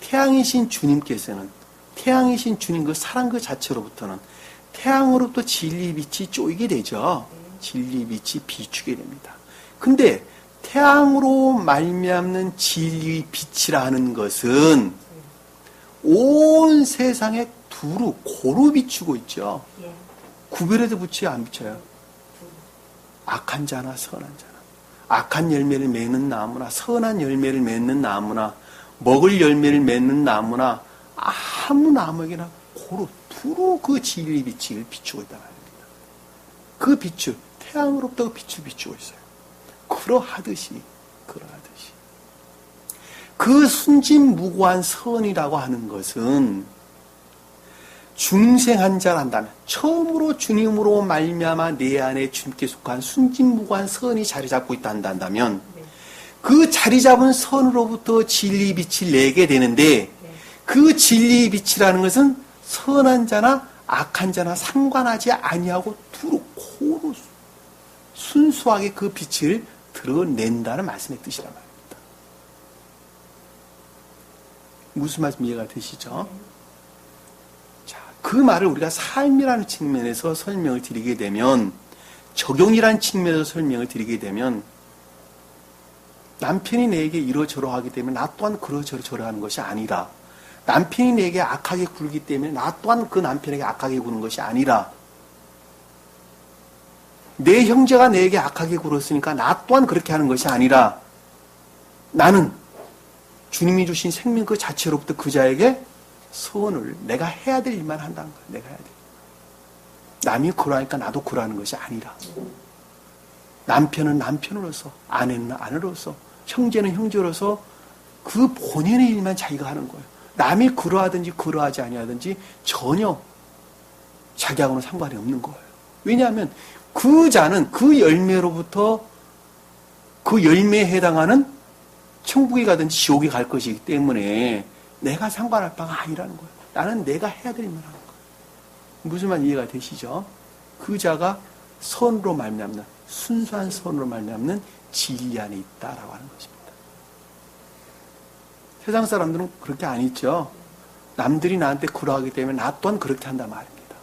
[SPEAKER 1] 태양이신 주님께서는 태양이신 주님 그 사랑 그 자체로부터는 태양으로부터 진리의 빛이 쪼이게 되죠. 진리의 빛이 비추게 됩니다. 근데 태양으로 말미암는 진리의 빛이라는 것은 온 세상에 두루 고루 비추고 있죠. 구별해도 붙여요, 안 비춰요? 악한 자나 선한 자나, 악한 열매를 맺는 나무나 선한 열매를 맺는 나무나 먹을 열매를 맺는 나무나 아무 나무에게나 고루 두루 그 진리의 빛을 비추고 있다는 말입니다. 그 빛을 태양으로부터 그 빛을 비추고 있어요. 그러하듯이 그 순진무구한 선이라고 하는 것은 중생한 자란다면 처음으로 주님으로 말미암아 내 안에 주님께 속한 순진무구한 선이 자리 잡고 있다 한다면 그 자리 잡은 선으로부터 진리의 빛을 내게 되는데 그 진리의 빛이라는 것은 선한 자나 악한 자나 상관하지 아니하고 두루 고루 순수하게 그 빛을 드러낸다는 말씀의 뜻이란 말입니다. 무슨 말씀 이해가 되시죠? 자, 그 말을 우리가 삶이라는 측면에서 설명을 드리게 되면 적용이라는 측면에서 설명을 드리게 되면 남편이 내게 이러저러 하기 때문에 나 또한 그러저러 하는 것이 아니라 남편이 내게 악하게 굴기 때문에 나 또한 그 남편에게 악하게 구는 것이 아니라 내 형제가 내게 악하게 굴었으니까 나 또한 그렇게 하는 것이 아니라 나는 주님이 주신 생명 그 자체로부터 그 자에게 선을 내가 해야 될 일만 한다는 거야. 내가 해야 될 일. 남이 그러하니까 나도 그러하는 것이 아니라 남편은 남편으로서 아내는 아내로서 형제는 형제로서 그 본인의 일만 자기가 하는 거예요. 남이 그러하든지 그러하지 아니하든지 전혀 자기하고는 상관이 없는 거예요. 왜냐하면 그 자는 그 열매로부터 그 열매에 해당하는 천국에 가든지 지옥에 갈 것이기 때문에 내가 상관할 바가 아니라는 거예요. 나는 내가 해야 될 일만 하는 거예요. 무슨 말 이해가 되시죠? 그 자가 선으로 말미암는 순수한 선으로 말미암는 진리 안에 있다라고 하는 것입니다. 세상 사람들은 그렇게 안 있죠. 남들이 나한테 그러하기 때문에 나 또한 그렇게 한다 말입니다.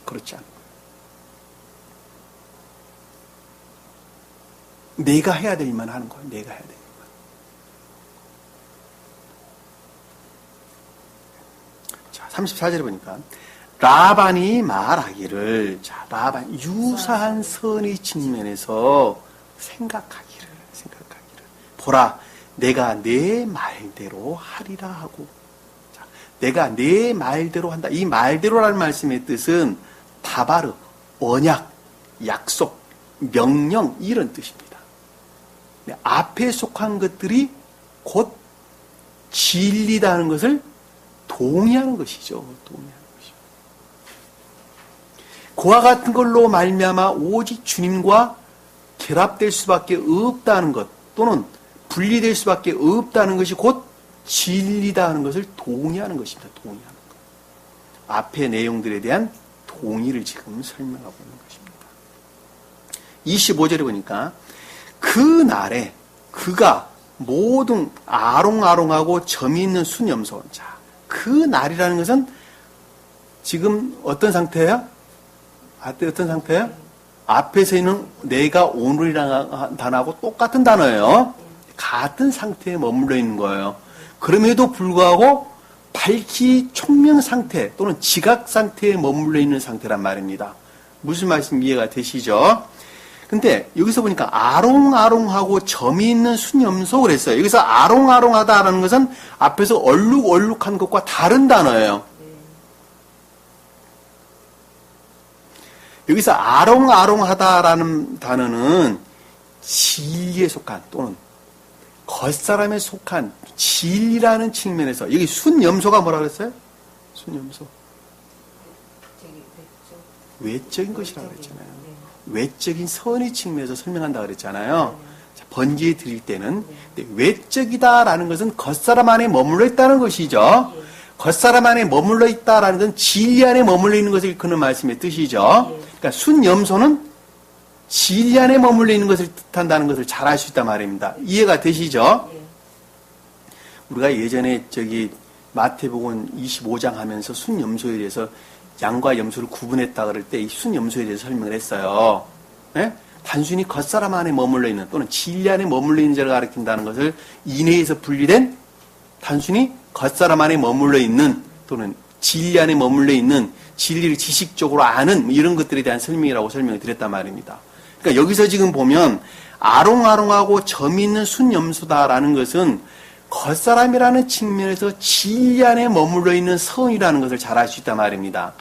[SPEAKER 1] 그렇지 않아요. 내가 해야 될 일만 하는 거예요. 내가 해야 될 일만. 자, 34절에 보니까 라반이 말하기를, 자, 라반 유사한 선의 측면에서 생각하기를 보라, 내가 내 말대로 하리라 하고, 자, 내가 내 말대로 한다. 이 말대로라는 말씀의 뜻은 다바르, 언약, 약속, 명령 이런 뜻입니다. 앞에 속한 것들이 곧 진리다는 것을 동의하는 것이죠. 동의하는 것이죠. 그와 같은 걸로 말미암아 오직 주님과 결합될 수밖에 없다는 것 또는 분리될 수밖에 없다는 것이 곧 진리다는 것을 동의하는 것입니다. 동의하는 것. 앞의 내용들에 대한 동의를 지금 설명하고 있는 것입니다. 25절에 보니까 그 날에 그가 모든 아롱아롱하고 점이 있는 순염소. 자, 그 날이라는 것은 지금 어떤 상태예요? 어떤 상태예요? 앞에서 있는 내가 오늘이라는 단어하고 똑같은 단어예요. 같은 상태에 머물러 있는 거예요. 그럼에도 불구하고 밝히 총명 상태 또는 지각 상태에 머물러 있는 상태란 말입니다. 무슨 말씀 이해가 되시죠? 근데 여기서 보니까 아롱아롱하고 점이 있는 순염소 그랬어요. 여기서 아롱아롱하다라는 것은 앞에서 얼룩얼룩한 것과 다른 단어예요. 여기서 아롱아롱하다라는 단어는 진리에 속한 또는 겉사람에 속한 진리라는 측면에서 여기 순염소가 뭐라 그랬어요? 순염소. 외적인 것이라고 그랬잖아요. 외적인 선의 측면에서 설명한다고 그랬잖아요. 자, 번지에 드릴 때는 외적이다라는 것은 겉사람 안에 머물러 있다는 것이죠. 겉사람 안에 머물러 있다라는 건 진리 안에 머물러 있는 것을 일컫는 말씀의 뜻이죠. 그러니까 순염소는 진리 안에 머물러 있는 것을 뜻한다는 것을 잘 알 수 있단 말입니다. 이해가 되시죠? 우리가 예전에 마태복음 25장 하면서 순염소에 대해서 양과 염소를 구분했다 그럴 때 이 순염소에 대해서 설명을 했어요. 네? 단순히 겉사람 안에 머물러 있는 또는 진리 안에 머물러 있는 자를 가리킨다는 것을 이내에서 분리된 단순히 겉사람 안에 머물러 있는 또는 진리 안에 머물러 있는 진리를 지식적으로 아는 이런 것들에 대한 설명이라고 설명을 드렸단 말입니다. 그러니까 여기서 지금 보면 아롱아롱하고 점 있는 순염소다라는 것은 겉사람이라는 측면에서 진리 안에 머물러 있는 선이라는 것을 잘 알 수 있단 말입니다.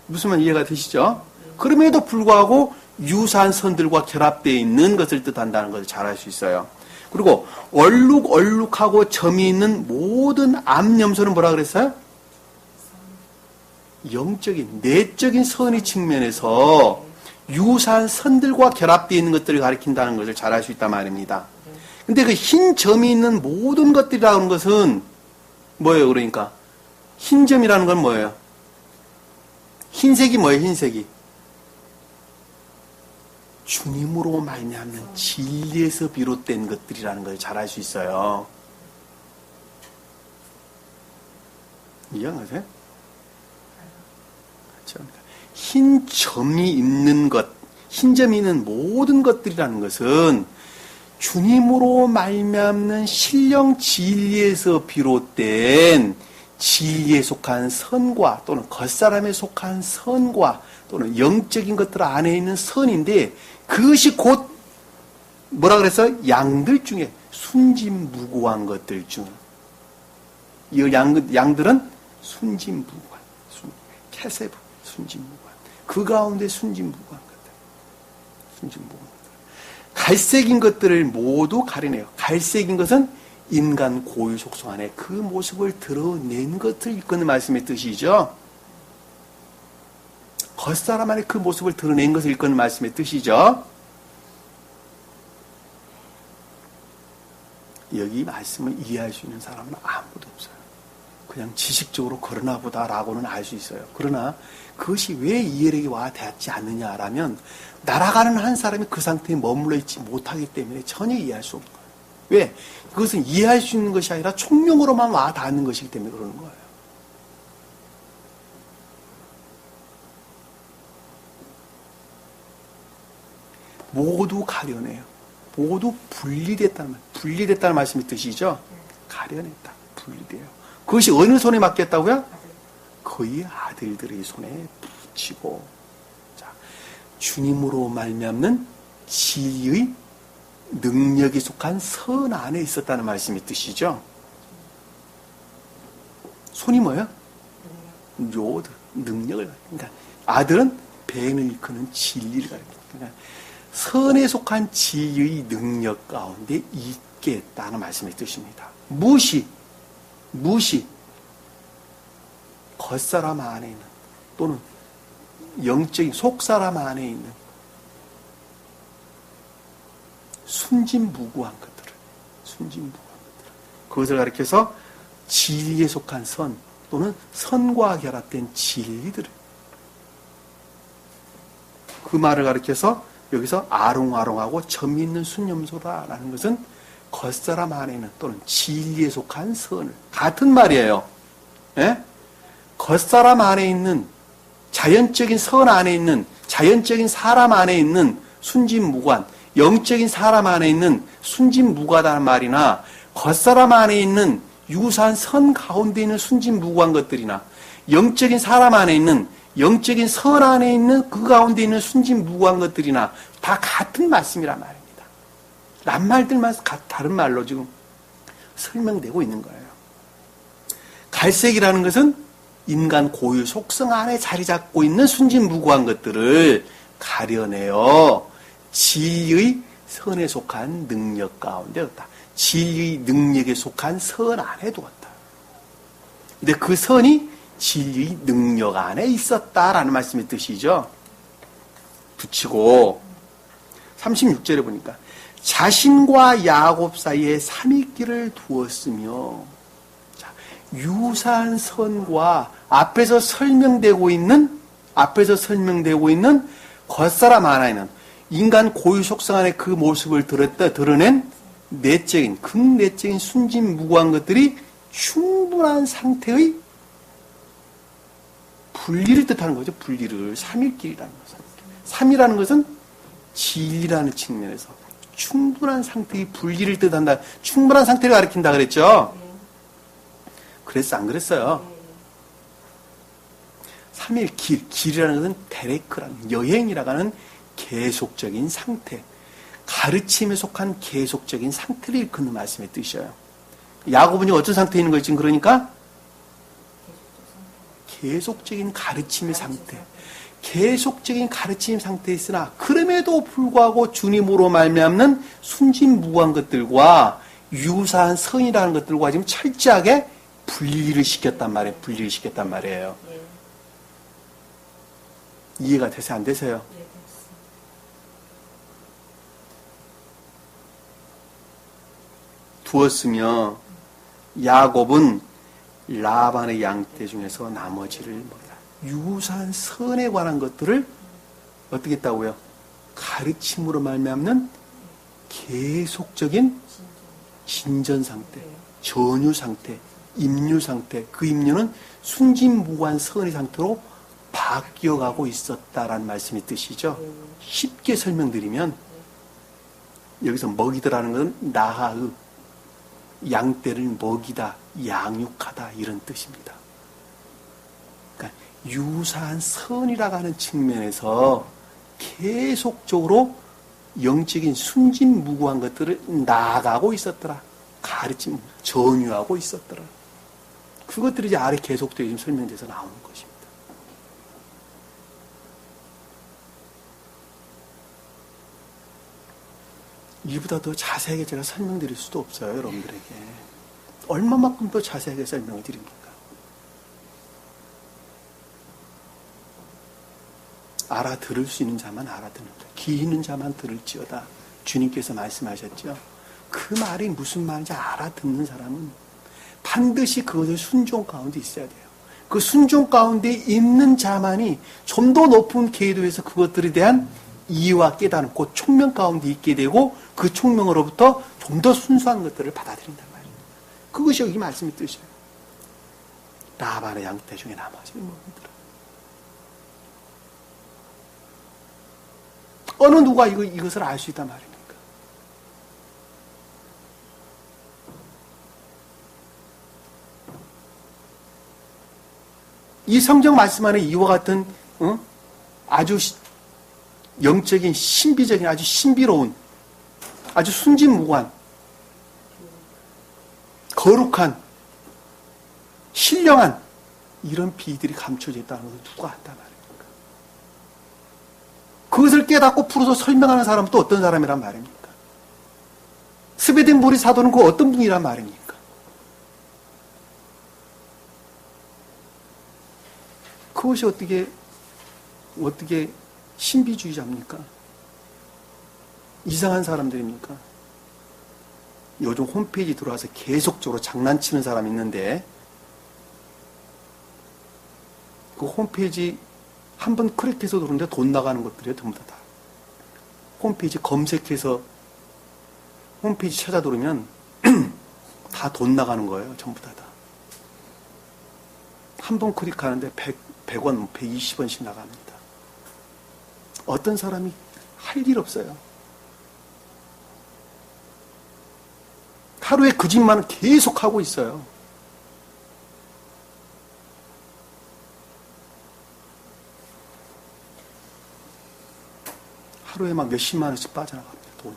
[SPEAKER 1] 무슨 말 이해가 되시죠? 그럼에도 불구하고 유사한 선들과 결합되어 있는 것을 뜻한다는 것을 잘 알 수 있어요. 그리고 얼룩얼룩하고 점이 있는 모든 암염소는 뭐라 그랬어요? 영적인, 내적인 선의 측면에서 유사한 선들과 결합되어 있는 것들을 가리킨다는 것을 잘 알 수 있단 말입니다. 근데 그 흰 점이 있는 모든 것들이라는 것은 뭐예요, 그러니까? 흰 점이라는 건 뭐예요? 흰색이 뭐예요, 흰색이? 주님으로 말미암는 진리에서 비롯된 것들이라는 걸 잘 알 수 있어요. 이해가세요? 그렇죠? 흰 점이 있는 것, 흰 점이 있는 모든 것들이라는 것은 주님으로 말미암는 신령 진리에서 비롯된 진리에 속한 선과 또는 겉사람에 속한 선과 또는 영적인 것들 안에 있는 선인데 그것이 곧 뭐라 그랬어요? 양들 중에 순진무구한 것들 중. 이 양들은 순진무구한, 캐세브, 순진무구한. 그 가운데 순진무구한 것들. 순진무구한 것들. 갈색인 것들을 모두 가리네요. 갈색인 것은 인간 고유 속성 안에 그 모습을 드러낸 것을 일컫는 말씀의 뜻이죠. 겉사람 안에 그 모습을 드러낸 것을 일컫는 말씀의 뜻이죠. 여기 말씀을 이해할 수 있는 사람은 아무도 없어요. 그냥 지식적으로 그러나 보다라고는 알 수 있어요. 그러나 그것이 왜 이해력이 와 닿지 않느냐라면 날아가는 한 사람이 그 상태에 머물러 있지 못하기 때문에 전혀 이해할 수 없는 거예요. 왜? 그것은 이해할 수 있는 것이 아니라 총명으로만 와 닿는 것이기 때문에 그러는 거예요. 모두 가려내요. 모두 분리됐다는 말씀의 뜻이죠. 가려냈다. 분리돼요. 그것이 어느 손에 맡겼다고요? 그의 아들들의 손에 붙이고, 자, 주님으로 말미암는 진리의 능력이 속한 선 안에 있었다는 말씀의 뜻이죠. 손이 뭐예요? 요드, 능력을. 그러니까 아들은 뱀을 일컫는 진리를 가리킵니다. 그러니까 선에 속한 진리의 능력 가운데 있겠다는 말씀의 뜻입니다. 무시, 겉사람 안에 있는 또는 영적인 속사람 안에 있는 순진무구한 것들을 그것을 가리켜서 진리에 속한 선 또는 선과 결합된 진리들을 그 말을 가리켜서 여기서 아롱아롱하고 점 있는 순염소다라는 것은 겉사람 안에 있는 또는 진리에 속한 선을 같은 말이에요. 예? 겉사람 안에 있는 자연적인 선 안에 있는 자연적인 사람 안에 있는 순진무관 영적인 사람 안에 있는 순진무구하다는 말이나 겉사람 안에 있는 유사한 선 가운데 있는 순진무구한 것들이나 영적인 사람 안에 있는 영적인 선 안에 있는 그 가운데 있는 순진무구한 것들이나 다 같은 말씀이란 말입니다. 낱말들만 다른 말로 지금 설명되고 있는 거예요. 갈색이라는 것은 인간 고유 속성 안에 자리 잡고 있는 순진무구한 것들을 가려내어 진리의 선에 속한 능력 가운데 뒀다. 진리의 능력에 속한 선 안에 두었다. 근데 그 선이 진리의 능력 안에 있었다라는 말씀의 뜻이죠. 붙이고 36절에 보니까 자신과 야곱 사이에 삼위길을 두었으며, 자, 유사한 선과 앞에서 설명되고 있는 겉사람 하나에는 인간 고유 속성 안에 그 모습을 드러낸 극내적인 순진무구한 것들이 충분한 상태의 분리를 뜻하는 거죠. 분리를. 삼위길이라는 것은. 삼이라는 것은 진리라는 측면에서 충분한 상태의 분리를 뜻한다. 충분한 상태를 가리킨다 그랬죠. 그랬어 안 그랬어요? 삼일 길이라는 것은 데레크라는 여행이라고 하는 계속적인 상태, 가르침에 속한 계속적인 상태를 일컫는 말씀의 뜻이에요. 야곱은 어떤 상태에 있는 거지? 그러니까 계속적인 가르침의 상태, 계속적인 가르침 상태에 있으나 그럼에도 불구하고 주님으로 말미암는 순진무구한 것들과 유사한 선이라는 것들과 지금 철저하게 분리를 시켰단 말이에요. 이해가 되세요? 안 되세요? 두었으며 야곱은 라반의 양떼 중에서 나머지를 먹이라. 유사한 선에 관한 것들을 어떻게 했다고요? 가르침으로 말미암는 계속적인 진전 상태, 전유 상태, 임류 상태, 그 임류는 순진무구한 선의 상태로 바뀌어가고 있었다라는 말씀이 뜻이죠. 쉽게 설명드리면 여기서 먹이더라는 것은 나하의 양떼를 먹이다, 양육하다 이런 뜻입니다. 그러니까 유사한 선이라고 하는 측면에서 계속적으로 영적인 순진무구한 것들을 나아가고 있었더라. 가르침, 전유하고 있었더라. 그것들이 이제 아래 계속되어 지금 설명돼서 나오는 것입니다. 이보다 더 자세하게 제가 설명드릴 수도 없어요, 여러분들에게. 얼마만큼 더 자세하게 설명을 드립니까? 알아들을 수 있는 자만 알아듣는다. 귀 있는 자만 들을지어다. 주님께서 말씀하셨죠. 그 말이 무슨 말인지 알아듣는 사람은 반드시 그것을 순종 가운데 있어야 돼요. 그 순종 가운데 있는 자만이 좀 더 높은 궤도에서 그것들에 대한 이해와 깨달음, 그 총명 가운데 있게 되고 그 총명으로부터 좀 더 순수한 것들을 받아들인단 말이에요. 그것이 여기 말씀의 뜻이에요. 라반의 양떼 중에 나머지는 뭐더라. 어느 누가 이것을 알 수 있단 말입니까? 이 성경 말씀 안에 이와 같은 아주 영적인 신비적인 아주 신비로운 아주 순진무구한 거룩한 신령한 이런 비들이 감춰져 있다는 것을 누가 안단 말입니까? 그것을 깨닫고 풀어서 설명하는 사람은 또 어떤 사람이란 말입니까? 스베덴보리 사도는 그 어떤 분이란 말입니까? 그것이 어떻게 신비주의자입니까? 이상한 사람들입니까? 요즘 홈페이지 들어와서 계속적으로 장난치는 사람이 있는데 그 홈페이지 한번 클릭해서 들어오는데 돈 나가는 것들이에요. 전부 다. 홈페이지 검색해서 홈페이지 찾아 들어오면 다 돈 나가는 거예요. 전부 다. 한 번 클릭하는데 100원, 120원씩 나갑니다. 어떤 사람이 할 일 없어요. 하루에 그 짓만 계속 하고 있어요. 하루에 막 몇십만 원씩 빠져나갑니다. 돈이.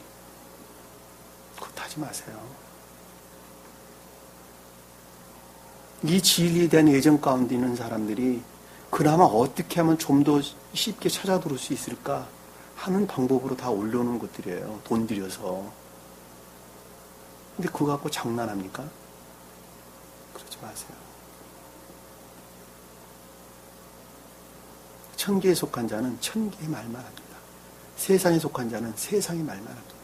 [SPEAKER 1] 그것도 하지 마세요. 이 진리에 대한 예정 가운데 있는 사람들이 그나마 어떻게 하면 좀 더 쉽게 찾아 들을 수 있을까 하는 방법으로 다 올려놓은 것들이에요. 돈 들여서. 근데 그거 갖고 장난합니까? 그러지 마세요. 천계에 속한 자는 천계의 말만 합니다. 세상에 속한 자는 세상의 말만 합니다.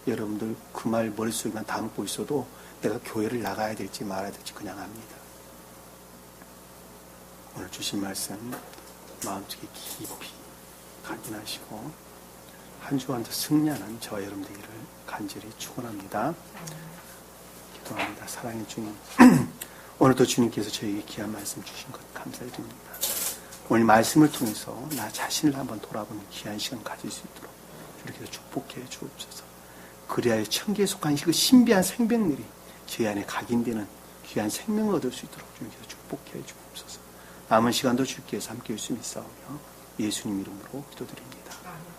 [SPEAKER 1] 여러분들 그 말 머릿속에만 담고 있어도 내가 교회를 나가야 될지 말아야 될지 그냥 합니다. 오늘 주신 말씀 마음속에 깊이 각인하시고 한 주간 더 승리하는 저와 여러분 되기를 간절히 축원합니다. 기도합니다. 사랑의 주님, 오늘도 주님께서 저에게 귀한 말씀 주신 것 감사드립니다. 오늘 말씀을 통해서 나 자신을 한번 돌아보는 귀한 시간 가질 수 있도록 주님께서 축복해 주옵소서. 그리하여 천기에 속한 그 신비한 생명들이 제 안에 각인되는 귀한 생명을 얻을 수 있도록 주님께서 축복해 주옵소서. 남은 시간도 주께서 함께 열심히 싸우며 예수님 이름으로 기도드립니다.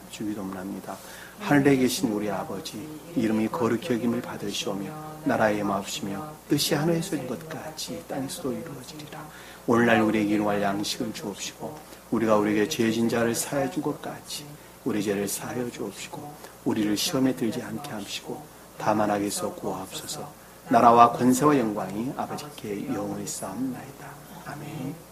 [SPEAKER 1] 주 기도합니다. 하늘에 계신 우리 아버지, 이름이 거룩히 여김을 받으시오며 나라의 마옵시며 뜻이 하늘에서 이룬 것 같이 땅에서도 이루어지리라. 오늘날 우리에게 일용할 양식을 주옵시고 우리가 우리에게 죄진 자를 사하여 준 것 같이 우리 죄를 사하여 주옵시고 우리를 시험에 들지 않게 하시고 다만 악에서 구하옵소서. 나라와 권세와 영광이 아버지께 영원히 쌓옵나이다. 아멘.